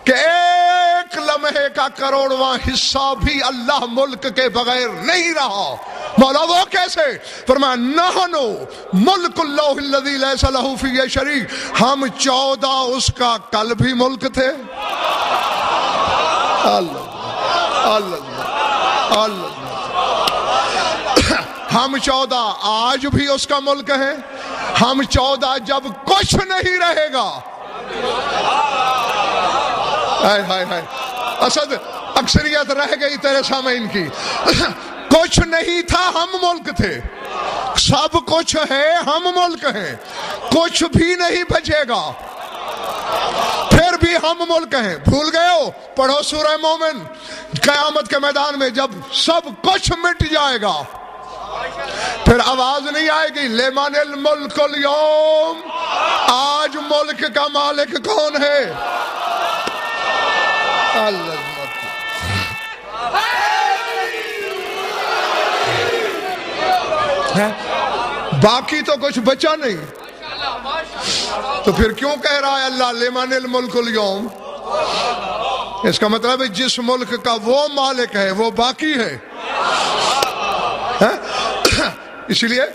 کہ ایک لمحے کا کروڑواں حصہ بھی اللہ ملک کے بغیر نہیں رہا. مولا وہ کیسے؟ فرمایا نحنو ملک اللہ الذی لیس لہ فیہ شریک. ہم 14 اس کا کل بھی ملک تھے. اللہ اللہ اللہ. ہم 14 آج بھی اس کا ملک ہے. ہم 14 جب کچھ نہیں رہے گا. اسد اکثریت رہ گئی تیرے سامعین کی. کچھ نہیں تھا ہم ملک تھے، سب کچھ ہے ہم ملک ہیں. کچھ بھی نہیں بچے گا پھر بھی ہم ملک ہیں. بھول گئے ہو؟ پڑھو سورہ مومن. قیامت کے میدان میں جب سب کچھ مٹ جائے گا پھر آواز نہیں آئے گی لمن الملک اليوم، آج ملک کا مالک کون ہے؟ اللہ. باقی تو کچھ بچا نہیں، تو پھر کیوں کہہ رہا ہے اللہ لمن الملک اليوم؟ اس کا مطلب ہے جس ملک کا وہ مالک ہے وہ باقی ہے. اس لیے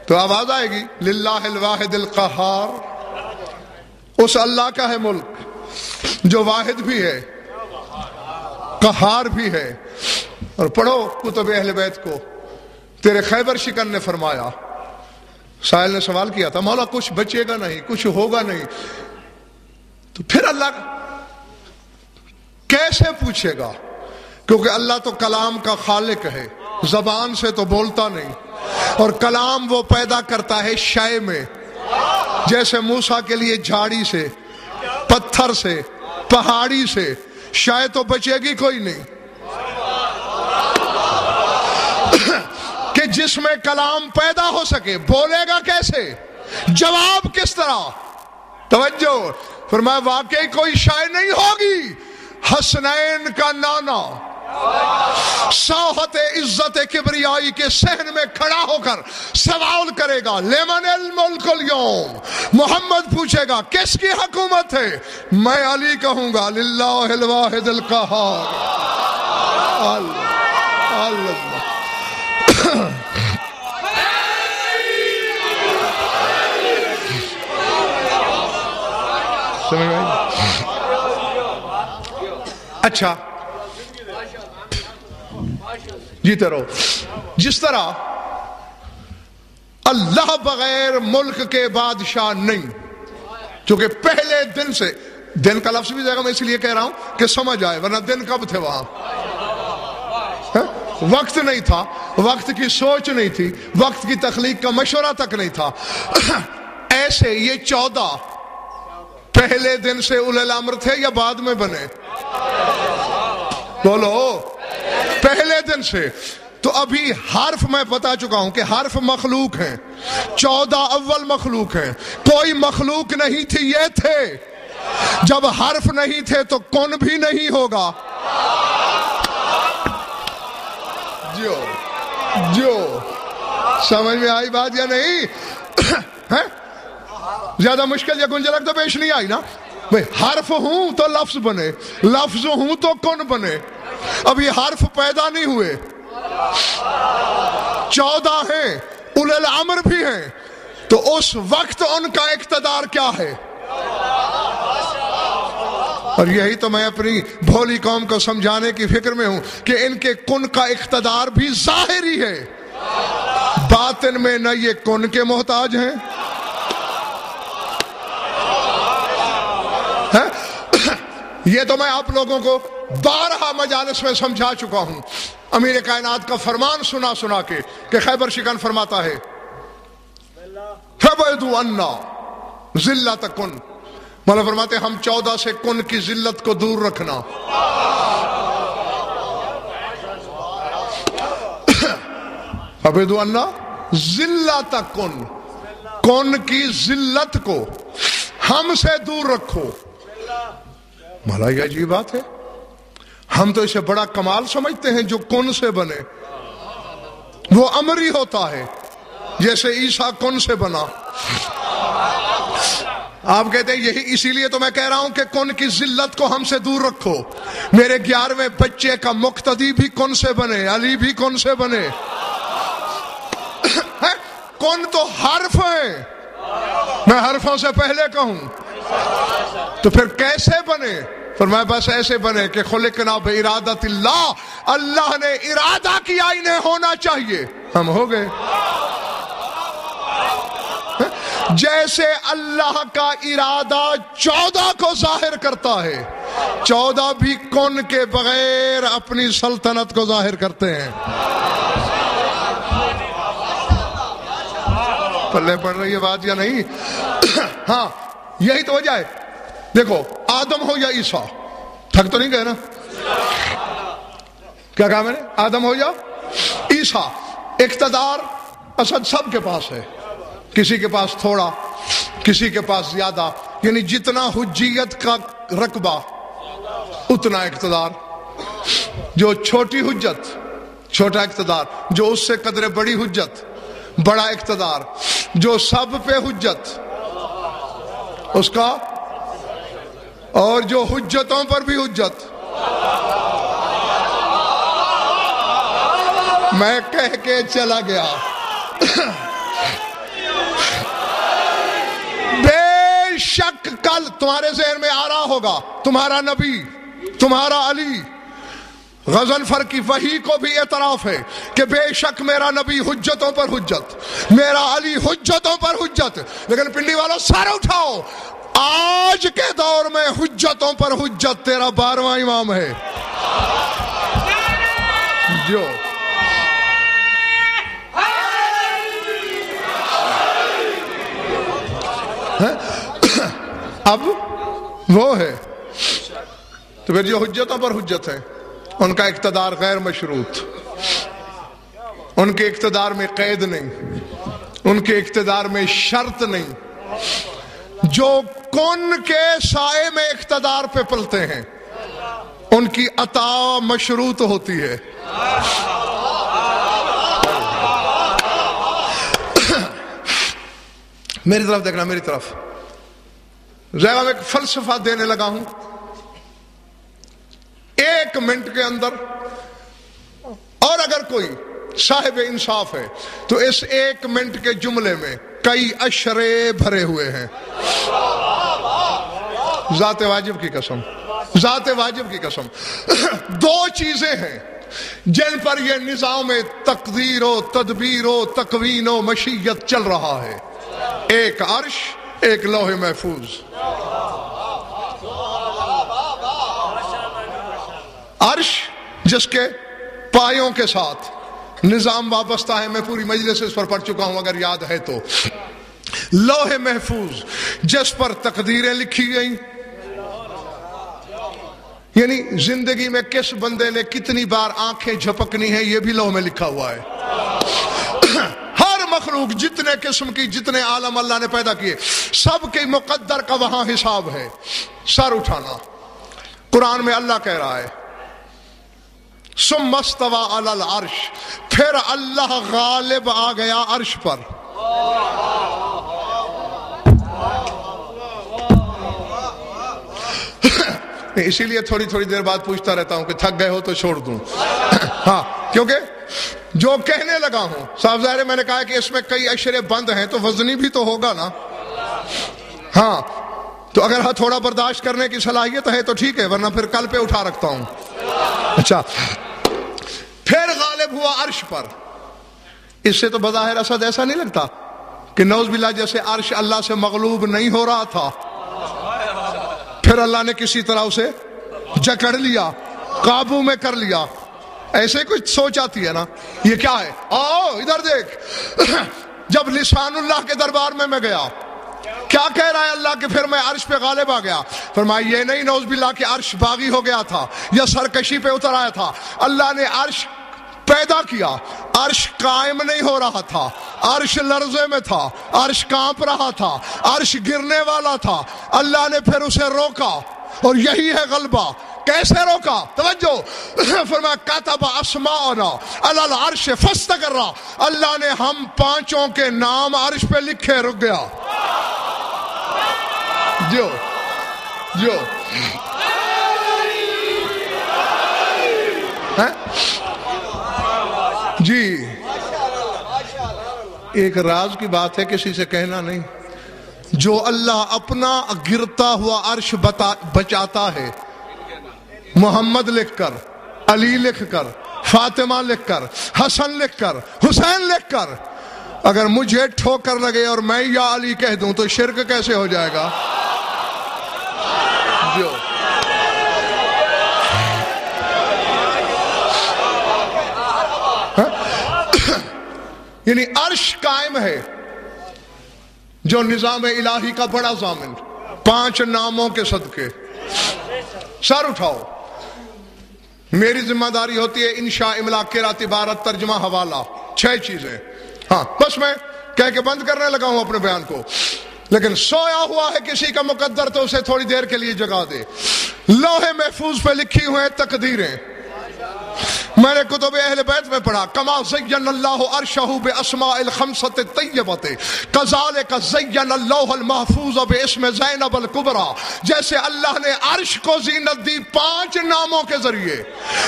تو آواز آئے گی للہ الواحد القہار. اس اللہ کا ہے ملک جو واحد بھی ہے، قہار بھی ہے. اور پڑھو کتب اہل بیت کو. تیرے خیبر شکن نے فرمایا، سائل نے سوال کیا تھا مولا کچھ بچے گا نہیں، کچھ ہوگا نہیں، تو پھر اللہ کیسے پوچھے گا؟ کیونکہ اللہ تو کلام کا خالق ہے، زبان سے تو بولتا نہیں. اور کلام وہ پیدا کرتا ہے شے میں، جیسے موسیٰ کے لیے جھاڑی سے، پتھر سے، پہاڑی سے. شے تو بچے گی کوئی نہیں کہ جس میں کلام پیدا ہو سکے. بولے گا کیسے؟ جواب کس طرح؟ توجہ فرمایا واقعی کوئی شے نہیں ہوگی. حسنین کا نانا ساحت عزت کبریائی کے صحن میں کھڑا ہو کر سوال کرے گا لمن الملک اليوم. محمد پوچھے گا کس کی حکومت ہے؟ میں علی کہوں گا للہ الواحد القہار. اللہ سمجھ میں آئی؟ اچھا جیتے رہو. جس طرح اللہ بغیر ملک کے بادشاہ نہیں، چونکہ پہلے دن سے، دن کا لفظ بھی جگہ میں اس لیے کہہ رہا ہوں کہ سمجھ آئے، ورنہ دن کب تھے وہاں؟ وقت نہیں تھا، وقت کی سوچ نہیں تھی، وقت کی تخلیق کا مشورہ تک نہیں تھا. ایسے یہ 14 پہلے دن سے اولي الامر تھے یا بعد میں بنے؟ بولو. پہلے دن سے. تو ابھی حرف میں بتا چکا ہوں کہ حرف مخلوق ہیں، 14 اول مخلوق ہیں. کوئی مخلوق نہیں تھی، یہ تھے. جب حرف نہیں تھے تو کون بھی نہیں ہوگا. جو سمجھ میں آئی بات یا نہیں؟ زیادہ مشکل یا گنجلک تو پیش نہیں آئی نا. بھئی حرف ہوں تو لفظ بنے، لفظ ہوں تو کون بنے. اب یہ حرف پیدا نہیں ہوئے، 14 ہیں، اولي الامر بھی ہیں. تو اس وقت ان کا اقتدار کیا ہے؟ اور یہی تو میں اپنی بھولی قوم کو سمجھانے کی فکر میں ہوں کہ ان کے کن کا اقتدار بھی ظاہری ہے، باطن میں نہ یہ کن کے محتاج ہیں. یہ تو میں آپ لوگوں کو 12 مجالس میں سمجھا چکا ہوں. امیر کائنات کا فرمان سنا سنا کے کہ خیبر شکن فرماتا ہے فَبَعِدُوا عَنَّا ذِلَّتَكُن. مولا فرماتے ہم 14 سے کن کی ذلت کو دور رکھنا. فَبَعِدُوا عَنَّا ذِلَّتَكُن، کن کی ذلت کو ہم سے دور رکھو. مولا یہ عجیب بات ہے، ہم تو اسے بڑا کمال سمجھتے ہیں جو کن سے بنے. وہ امری ہوتا ہے، جیسے عیسیٰ کن سے بنا. آپ کہتے ہیں یہی اسی لیے تو میں کہہ رہا ہوں کہ کن کی ذلت کو ہم سے دور رکھو. میرے 11ویں بچے کا مقتدی بھی کن سے بنے، علی بھی کن سے بنے. کن تو حرف ہے، میں حرفوں سے پہلے کہوں تو پھر کیسے بنے؟ فرمایا بس ایسے بنے کہ خلقنا بارادۃ اللہ، اللہ نے ارادہ کیا انہیں ہونا چاہیے، ہم ہو گئے. جیسے اللہ کا ارادہ 14 کو ظاہر کرتا ہے، 14 بھی کن کے بغیر اپنی سلطنت کو ظاہر کرتے ہیں. پلے پڑ رہی ہے بات یا نہیں؟ ہاں یہی تو وجہ ہے. دیکھو آدم ہو یا عیسیٰ، تھک تو نہیں گئے نا؟ کیا کہا میں نے؟ آدم ہو یا عیسیٰ، اقتدار اصل سب کے پاس ہے. کسی کے پاس تھوڑا، کسی کے پاس زیادہ، یعنی جتنا حجیت کا رقبہ اتنا اقتدار. جو چھوٹی حجت چھوٹا اقتدار، جو اس سے قدرے بڑی حجت بڑا اقتدار، جو سب پہ حجت اس کا، اور جو حجتوں پر بھی حجت. میں کہہ کے چلا گیا. بے شک کل تمہارے ذہن میں آ رہا ہوگا تمہارا نبی، تمہارا علی، غضنفر کی وحی کو بھی اعتراف ہے کہ بے شک میرا نبی حجتوں پر حجت، میرا علی حجتوں پر حجت. لیکن پنڈی والوں سر اٹھاؤ، آج کے دور میں حجتوں پر حجت تیرا 12واں امام ہے. جو اب وہ ہے، تو پھر جو حجتوں پر حجت ہے ان کا اقتدار غیر مشروط، ان کے اقتدار میں قید نہیں، ان کے اقتدار میں شرط نہیں. جو کن کے سائے میں اقتدار پہ پلتے ہیں ان کی عطا مشروط ہوتی ہے. میری طرف دیکھنا، میری طرف. ذرا میں ایک فلسفہ دینے لگا ہوں. 1 منٹ کے اندر، اور اگر کوئی صاحب انصاف ہے تو اس 1 منٹ کے جملے میں کئی اشرے بھرے ہوئے ہیں. ذات واجب کی قسم، ذات واجب کی قسم، دو چیزیں ہیں جن پر یہ نظام تقدیر و تدبیر و تکوین و مشیت چل رہا ہے، ایک عرش، ایک لوح محفوظ۔ عرش جس کے پایوں کے ساتھ نظام وابستہ ہے، میں پوری مجلس اس پر پڑھ چکا ہوں اگر یاد ہے تو۔ لوح محفوظ جس پر تقدیریں لکھی گئیں، یعنی زندگی میں کس بندے نے کتنی بار آنکھیں جھپکنی ہیں یہ بھی لوح میں لکھا ہوا ہے۔ ہر مخلوق جتنے قسم کی، جتنے عالم اللہ نے پیدا کیے، سب کے مقدر کا وہاں حساب ہے۔ سر اٹھانا، قرآن میں اللہ کہہ رہا ہے ثم استوى علی العرش، پھر اللہ غالب آ گیا عرش پر۔ اسی لیے تھوڑی تھوڑی دیر بعد پوچھتا رہتا ہوں کہ تھک گئے ہو تو چھوڑ دوں۔ ہاں، کیونکہ جو کہنے لگا ہوں، صاحب ظاہر میں نے کہا کہ اس میں کئی اشرے بند ہیں تو وزنی بھی تو ہوگا نا۔ ہاں تو اگر تھوڑا برداشت کرنے کی صلاحیت ہے تو ٹھیک ہے، ورنہ پھر کل پہ اٹھا رکھتا ہوں۔ اچھا، پھر غالب ہوا عرش پر۔ اس سے تو بظاہر اسد ایسا نہیں لگتا کہ نعوذ باللہ جیسے عرش اللہ سے مغلوب نہیں ہو رہا تھا، پھر اللہ نے کسی طرح اسے جکڑ لیا، قابو میں کر لیا، ایسے کچھ سوچ آتی ہے نا۔ یہ کیا ہے؟ آؤ ادھر دیکھ۔ جب لسان اللہ کے دربار میں گیا، کیا کہہ رہا ہے اللہ کہ پھر میں عرش پہ غالب آ گیا؟ فرمایا یہ نہیں نعوذ باللہ کہ عرش باغی ہو گیا تھا یا سرکشی پہ اتر آیا تھا، اللہ نے عرش پیدا کیا، عرش قائم نہیں ہو رہا تھا، عرش لرزے میں تھا، عرش کانپ رہا تھا، عرش گرنے والا تھا، اللہ نے پھر اسے روکا، اور یہی ہے غلبہ۔ کیسے روکا؟ توجہ، فرمایا کتب اسماءنا علی العرش فاستقر، اللہ نے ہم پانچوں کے نام عرش پہ لکھے، رک گیا۔ جو جی ایک راز کی بات ہے، کسی سے کہنا نہیں، جو اللہ اپنا گرتا ہوا عرش بچاتا ہے، محمد لکھ کر، علی لکھ کر، فاطمہ لکھ کر، حسن لکھ کر، حسین لکھ کر، اگر مجھے ٹھوکر لگے اور میں یا علی کہہ دوں تو شرک کیسے ہو جائے گا؟ جو یعنی عرش قائم ہے، جو نظام الہی کا بڑا ضامن، پانچ ناموں کے صدقے۔ سر اٹھاؤ، میری ذمہ داری ہوتی ہے انشاء، املا، قرات، عبارت، ترجمہ، حوالہ، 6 چیزیں۔ ہاں بس میں کہہ کے بند کرنے لگا ہوں اپنے بیان کو، لیکن سویا ہوا ہے کسی کا مقدر تو اسے تھوڑی دیر کے لیے جگا دے۔ لوح محفوظ پہ لکھی ہوئے تقدیریں، میں نے کتب اہل بیت میں پڑھا، کما زین اللہ عرشہ باسماء الخمسۃ الطیبۃ کذالک زین اللوح المحفوظ باسم زینب الکبریٰ، جیسے اللہ نے عرش کو زینت دی 5 ناموں کے ذریعے،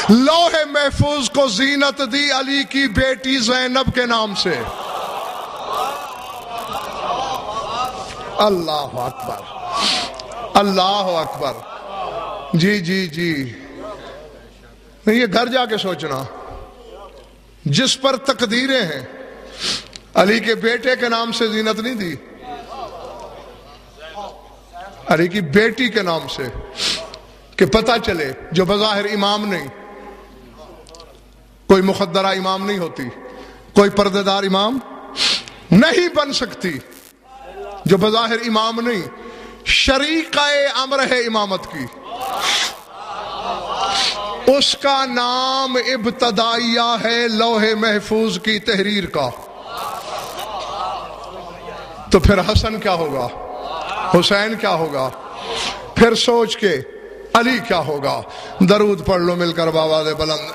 لوح محفوظ کو زینت دی علی کی بیٹی زینب کے نام سے۔ اللہ اکبر، اللہ اکبر۔ جی جی جی، نہیں یہ گھر جا کے سوچنا، جس پر تقدیریں ہیں، علی کے بیٹے کے نام سے زینت نہیں دی، علی کی بیٹی کے نام سے، کہ پتہ چلے جو بظاہر امام نہیں، کوئی مخدرہ امام نہیں ہوتی، کوئی پردے دار امام نہیں بن سکتی، جو بظاہر امام نہیں، شریکہ امر ہے امامت کی، اس کا نام ابتدائیہ ہے لوح محفوظ کی تحریر کا۔ تو پھر حسن کیا ہوگا، حسین کیا ہوگا، پھر سوچ کے علی کیا ہوگا۔ درود پڑھ لو مل کر بآواز بلند۔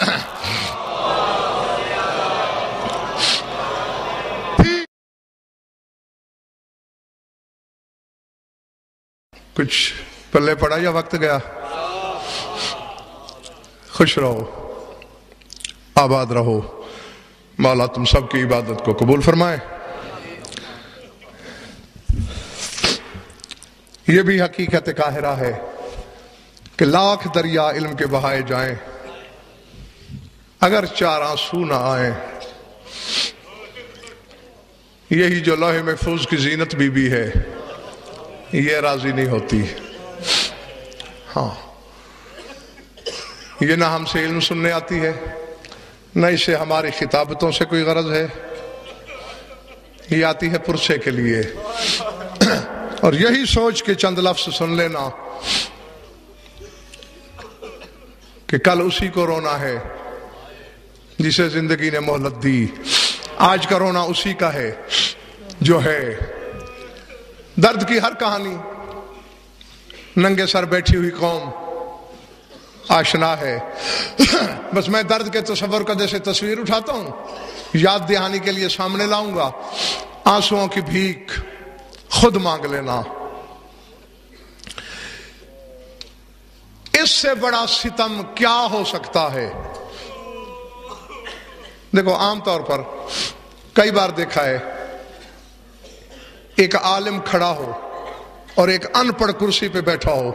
کچھ پلے پڑا یا وقت گیا؟ خوش رہو، آباد رہو، مولا تم سب کی عبادت کو قبول فرمائے۔ یہ بھی حقیقت قاہرہ ہے کہ لاکھ دریا علم کے بہائے جائیں، اگر 4 آنسو نہ آئیں، یہی جو لوح محفوظ کی زینت بھی ہے، یہ راضی نہیں ہوتی۔ ہاں، یہ نہ ہم سے علم سننے آتی ہے، نہ اسے ہماری خطابتوں سے کوئی غرض ہے، یہ آتی ہے پرسے کے لیے، اور یہی سوچ کے چند لفظ سن لینا کہ کل اسی کو رونا ہے جسے زندگی نے مہلت دی، آج کا رونا اسی کا ہے جو ہے۔ درد کی ہر کہانی ننگے سر بیٹھی ہوئی قوم آشنا ہے، بس میں درد کے تصور کا جیسے تصویر اٹھاتا ہوں، یاد دہانی کے لیے سامنے لاؤں گا، آنسوؤں کی بھیک خود مانگ لینا۔ اس سے بڑا ستم کیا ہو سکتا ہے؟ دیکھو، عام طور پر کئی بار دیکھا ہے، ایک عالم کھڑا ہو اور ایک ان پڑھ کرسی پہ بیٹھا ہو،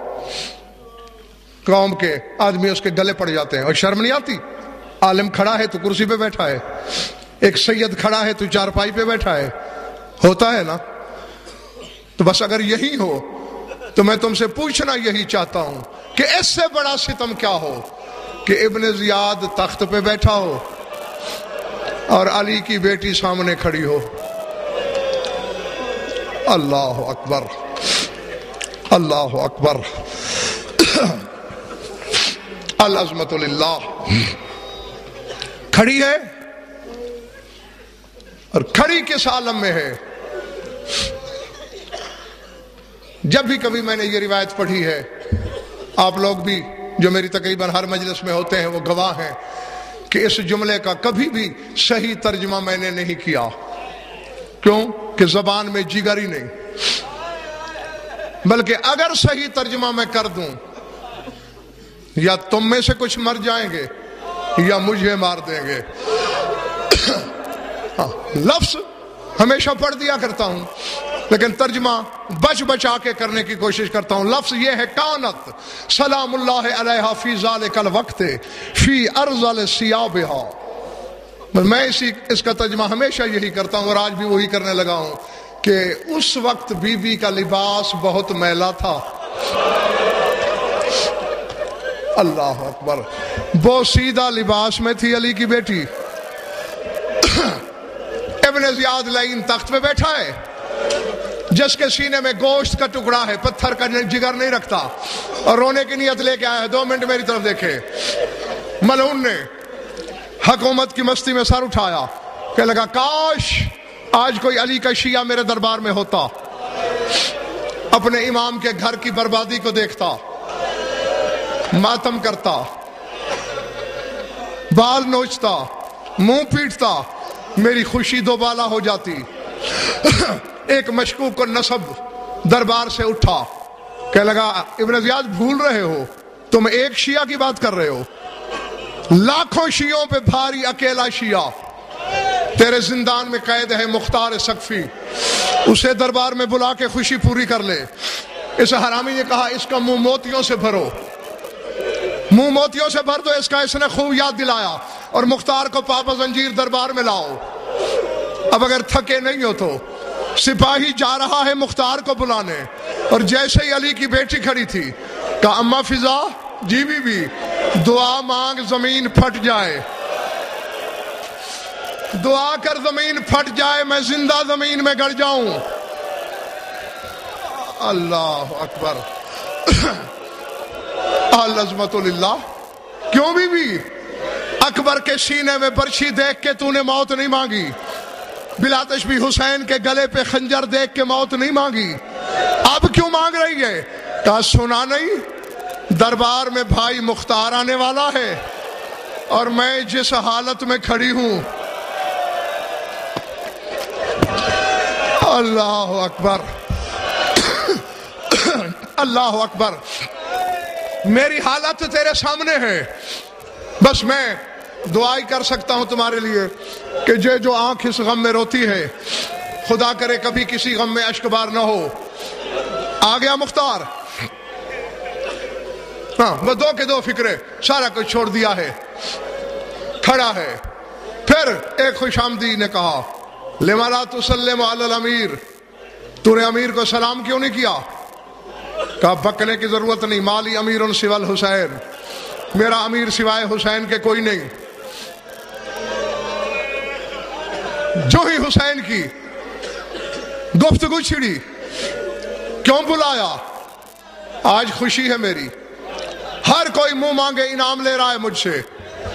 قوم کے آدمی اس کے گلے پڑ جاتے ہیں، اور شرم نہیں آتی؟ عالم کھڑا ہے تو کرسی پہ بیٹھا ہے، ایک سید کھڑا ہے تو چارپائی پہ بیٹھا ہے، ہوتا ہے نا؟ تو بس اگر یہی ہو تو میں تم سے پوچھنا یہی چاہتا ہوں کہ اس سے بڑا ستم کیا ہو کہ ابن زیاد تخت پہ بیٹھا ہو اور علی کی بیٹی سامنے کھڑی ہو۔ اللہ اکبر، اللہ اکبر، العظمت للہ۔ کھڑی ہے، اور کھڑی کس عالم میں ہے؟ جب بھی کبھی میں نے یہ روایت پڑھی ہے، آپ لوگ بھی جو میری تقریباً ہر مجلس میں ہوتے ہیں وہ گواہ ہیں کہ اس جملے کا کبھی بھی صحیح ترجمہ میں نے نہیں کیا۔ کیوں؟ کہ زبان میں جگر ہی نہیں، بلکہ اگر صحیح ترجمہ میں کر دوں، یا تم میں سے کچھ مر جائیں گے یا مجھے مار دیں گے۔ لفظ ہمیشہ پڑھ دیا کرتا ہوں، لیکن ترجمہ بچا کے کرنے کی کوشش کرتا ہوں۔ لفظ یہ ہے کانت سلام اللہ علیہا فی ذالک الوقت فی ارذل ثیابہا۔ میں اس کا ترجمہ ہمیشہ یہی کرتا ہوں، اور آج بھی وہی کرنے لگا ہوں کہ اس وقت بی بی کا لباس بہت میلا تھا۔ اللہ اکبر، بوسیدہ لباس میں تھی علی کی بیٹی۔ ابن زیاد لعین تخت پہ بیٹھا ہے، جس کے سینے میں گوشت کا ٹکڑا ہے، پتھر کا جگر نہیں رکھتا، اور رونے کی نیت لے کے آیا ہے۔ 2 منٹ میری طرف دیکھے۔ ملعون نے حکومت کی مستی میں سر اٹھایا کہ لگا کاش آج کوئی علی کا شیعہ میرے دربار میں ہوتا، اپنے امام کے گھر کی بربادی کو دیکھتا، ماتم کرتا، بال نوچتا، منہ پیٹتا، میری خوشی دوبالا ہو جاتی۔ ایک مشکوک و نسب دربار سے اٹھا، کہنے لگا ابن زیاد بھول رہے ہو، تم ایک شیعہ کی بات کر رہے ہو، لاکھوں شیعوں پہ بھاری اکیلا شیعہ تیرے زندان میں قید ہے مختار سقفی، اسے دربار میں بلا کے خوشی پوری کر لے۔ اس حرامی نے کہا اس کا منہ موتیوں سے بھرو، منہ موتیوں سے بھر دو اس کا۔ اس نے خوب یاد دلایا، اور مختار کو پاپا زنجیر دربار میں لاؤ۔ اب اگر تھکے نہیں ہو تو سپاہی جا رہا ہے مختار کو بلانے، اور جیسے ہی علی کی بیٹی کھڑی تھی کہا اماں فضا، جی بی بی، دعا مانگ زمین پھٹ جائے، دعا کر زمین پھٹ جائے، میں زندہ زمین میں گڑ جاؤں۔ اللہ اکبر، العظمت للہ۔ کیوں بی بی؟ اکبر کے سینے میں برچھی دیکھ کے تو نے موت نہیں مانگی، بلا تشبیہ حسین کے گلے پہ خنجر دیکھ کے موت نہیں مانگی، اب کیوں مانگ رہی ہے؟ کہا سنا نہیں، دربار میں بھائی مختار آنے والا ہے، اور میں جس حالت میں کھڑی ہوں۔ اللہ اکبر، اللہ اکبر، میری حالت تیرے سامنے ہے، بس میں دعا ہی کر سکتا ہوں تمہارے لیے کہ جو آنکھ اس غم میں روتی ہے، خدا کرے کبھی کسی غم میں اشک بار نہ ہو۔ آ گیا مختار، ہاں وہ دو کے دو فکرے، سارا کچھ چھوڑ دیا ہے، کھڑا ہے۔ پھر ایک خوش آمدید نے کہا لما لا تسلم علی الامیر، تو نے امیر کو سلام کیوں نہیں کیا؟ کہا بکنے کی ضرورت نہیں، مالی امیر سوى الحسین، میرا امیر سوائے حسین کے کوئی نہیں۔ جو ہی حسین کی گفتگو چھڑی، کیوں بلایا؟ آج خوشی ہے میری، ہر کوئی منہ مانگے انعام لے رہا ہے مجھ سے،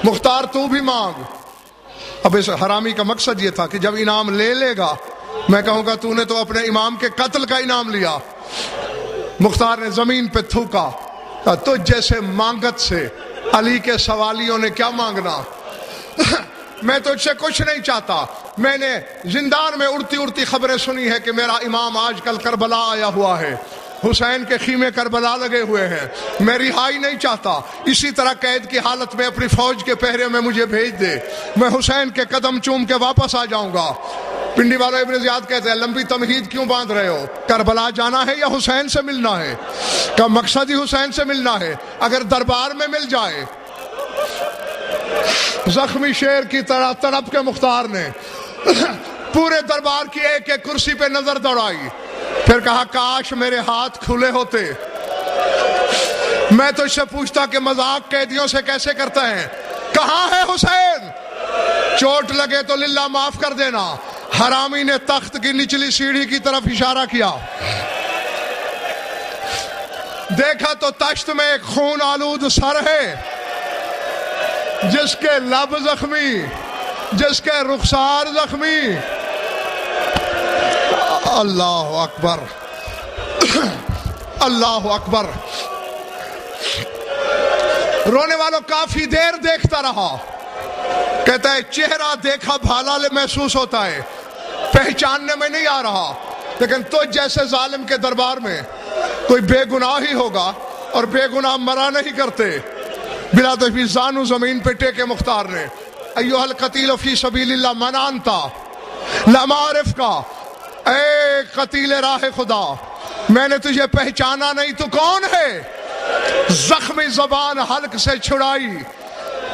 مختار تو بھی مانگ۔ اب اس حرامی کا مقصد یہ تھا کہ جب انعام لے لے گا میں کہوں گا تو نے تو اپنے امام کے قتل کا انعام لیا۔ مختار نے زمین پہ تھوکا، تجھ جیسے مانگت سے علی کے سوالیوں نے کیا مانگنا، میں تجھ سے کچھ نہیں چاہتا۔ میں نے زندان میں اڑتی اڑتی خبریں سنی ہے کہ میرا امام آج کل کربلا آیا ہوا ہے، حسین کے خیمے کربلا لگے ہوئے ہیں، میں رہائی نہیں چاہتا، اسی طرح قید کی حالت میں اپنی فوج کے پہرے میں مجھے بھیج دے، میں حسین کے قدم چوم کے واپس آ جاؤں گا۔ پنڈی والا ابن زیاد کہتے ہیں لمبی تمہید کیوں باندھ رہے ہو، کربلا جانا ہے یا حسین سے ملنا ہے؟ کا مقصد ہی حسین سے ملنا ہے، اگر دربار میں مل جائے۔ زخمی شیر کی طرح تڑپ کے مختار نے پورے دربار کی ایک ایک کرسی پہ نظر دوڑائی، پھر کہا کاش میرے ہاتھ کھلے ہوتے، میں تجھ سے پوچھتا کہ مذاق قیدیوں سے کیسے کرتا ہے، کہاں ہے حسین؟ چوٹ لگے تو للہ معاف کر دینا۔ حرامی نے تخت کی نچلی سیڑھی کی طرف اشارہ کیا، دیکھا تو تشت میں ایک خون آلود سر ہے، جس کے لب زخمی، جس کے رخسار زخمی۔ اللہ اکبر، اللہ اکبر۔ رونے والوں کافی دیر دیکھتا رہا، کہتا ہے چہرہ دیکھا بھالا محسوس ہوتا ہے، پہچاننے میں نہیں آ رہا، لیکن تو جیسے ظالم کے دربار میں کوئی بے گناہ ہی ہوگا، اور بے گناہ مرا نہیں کرتے۔ بلا تشبیہ زانو زمین پہ ٹیکے مختار نے، ایھا القتیل فی سبیل اللہ من انت لم اعرف کا، اے قتیل راہ خدا میں نے تجھے پہچانا نہیں، تو کون ہے؟ زخمی زبان حلق سے چھڑائی،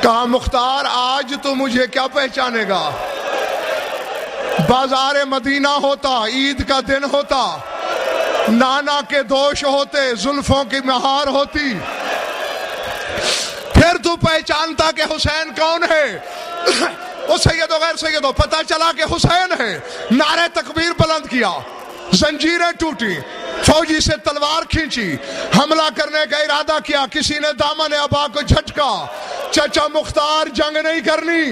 کہا مختار آج تو مجھے کیا پہچانے گا؟ بازار مدینہ ہوتا، عید کا دن ہوتا، نانا کے دوش ہوتے، زلفوں کی مہار ہوتی، پھر تو پہچانتا کہ حسین کون ہے۔ وہ سید و غیر سید ہو، پتہ چلا کہ حسین ہے، نعرہ تکبیر بلند کیا، زنجیریں ٹوٹی، فوجی سے تلوار کھینچی، حملہ کرنے کا ارادہ کیا، کسی نے دامن ابا کو جھٹکا، چچا مختار جنگ نہیں کرنی،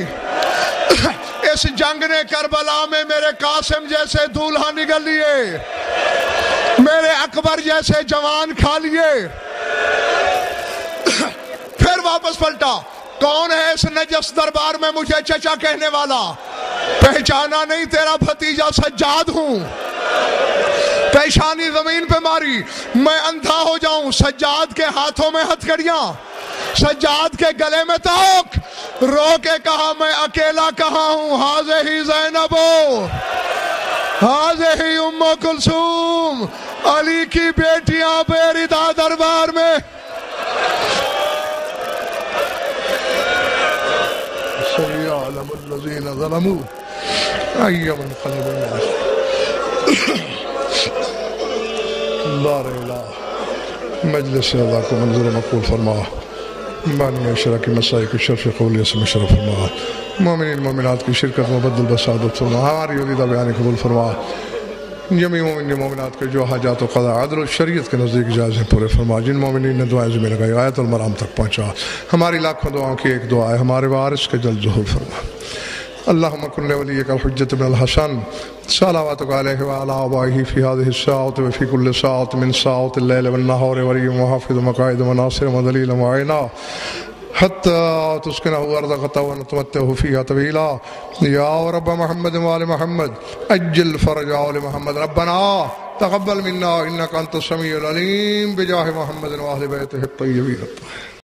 اس جنگ نے کربلا میں میرے قاسم جیسے دولہا نگل لیے، میرے اکبر جیسے جوان کھا لیے۔ پھر واپس پلٹا، کون ہے اس نجس دربار میں مجھے چچا کہنے والا؟ پہچانا نہیں، تیرا بھتیجا سجاد ہوں۔ پیشانی زمین پہ ماری، میں اندھا ہو جاؤں، سجاد کے ہاتھوں میں ہتھکڑیاں، سجاد کے گلے میں توک، رو کے کہا میں اکیلا کہاں ہوں، ہاذہ زینب ہاذہ ام کلثوم، علی کی بیٹیاں بے ردا دربار میں۔ سيعلم الذين ظلموا أي منقلب بار الہ مجلس اللہ کو منظور مقبول فرما، بانی اشرا کی مسائی کو شرف قولیہ سے مشرف فرما، مومنین مومنات کی شرکت مبدل بسعادت فرما، ہماری علیدہ بیانی قبول فرما، جميع مومنین مومنات کے جو حاجات و قضاء عدل و شریعت کے نزدیک جائز ہیں پورے فرما، جن مومنین نے دعائیں زمین لگائی آیت المرام تک پہنچا، ہماری لاکھوں دعاؤں کی ایک دعا ہے، ہمارے وارث کے جلد ظہور فرما۔ اللہم کن لولیک الحجۃ بن الحسن صلواتک علیہ وعلی آبائہ فی هذه الساعة وفی کل ساعة من ساعات اللیل والنہار ولی وحافظ مقاعد وناصر ودلیل وعینا حتى تسكنه أرضك ونتمتعه فيها طويلا يا رب محمد وآل محمد أجل فرجه لمحمد ربنا تقبل منا إنك أنت السميع العليم بجاه محمد وأهل بيته الطيبين الطاهرين.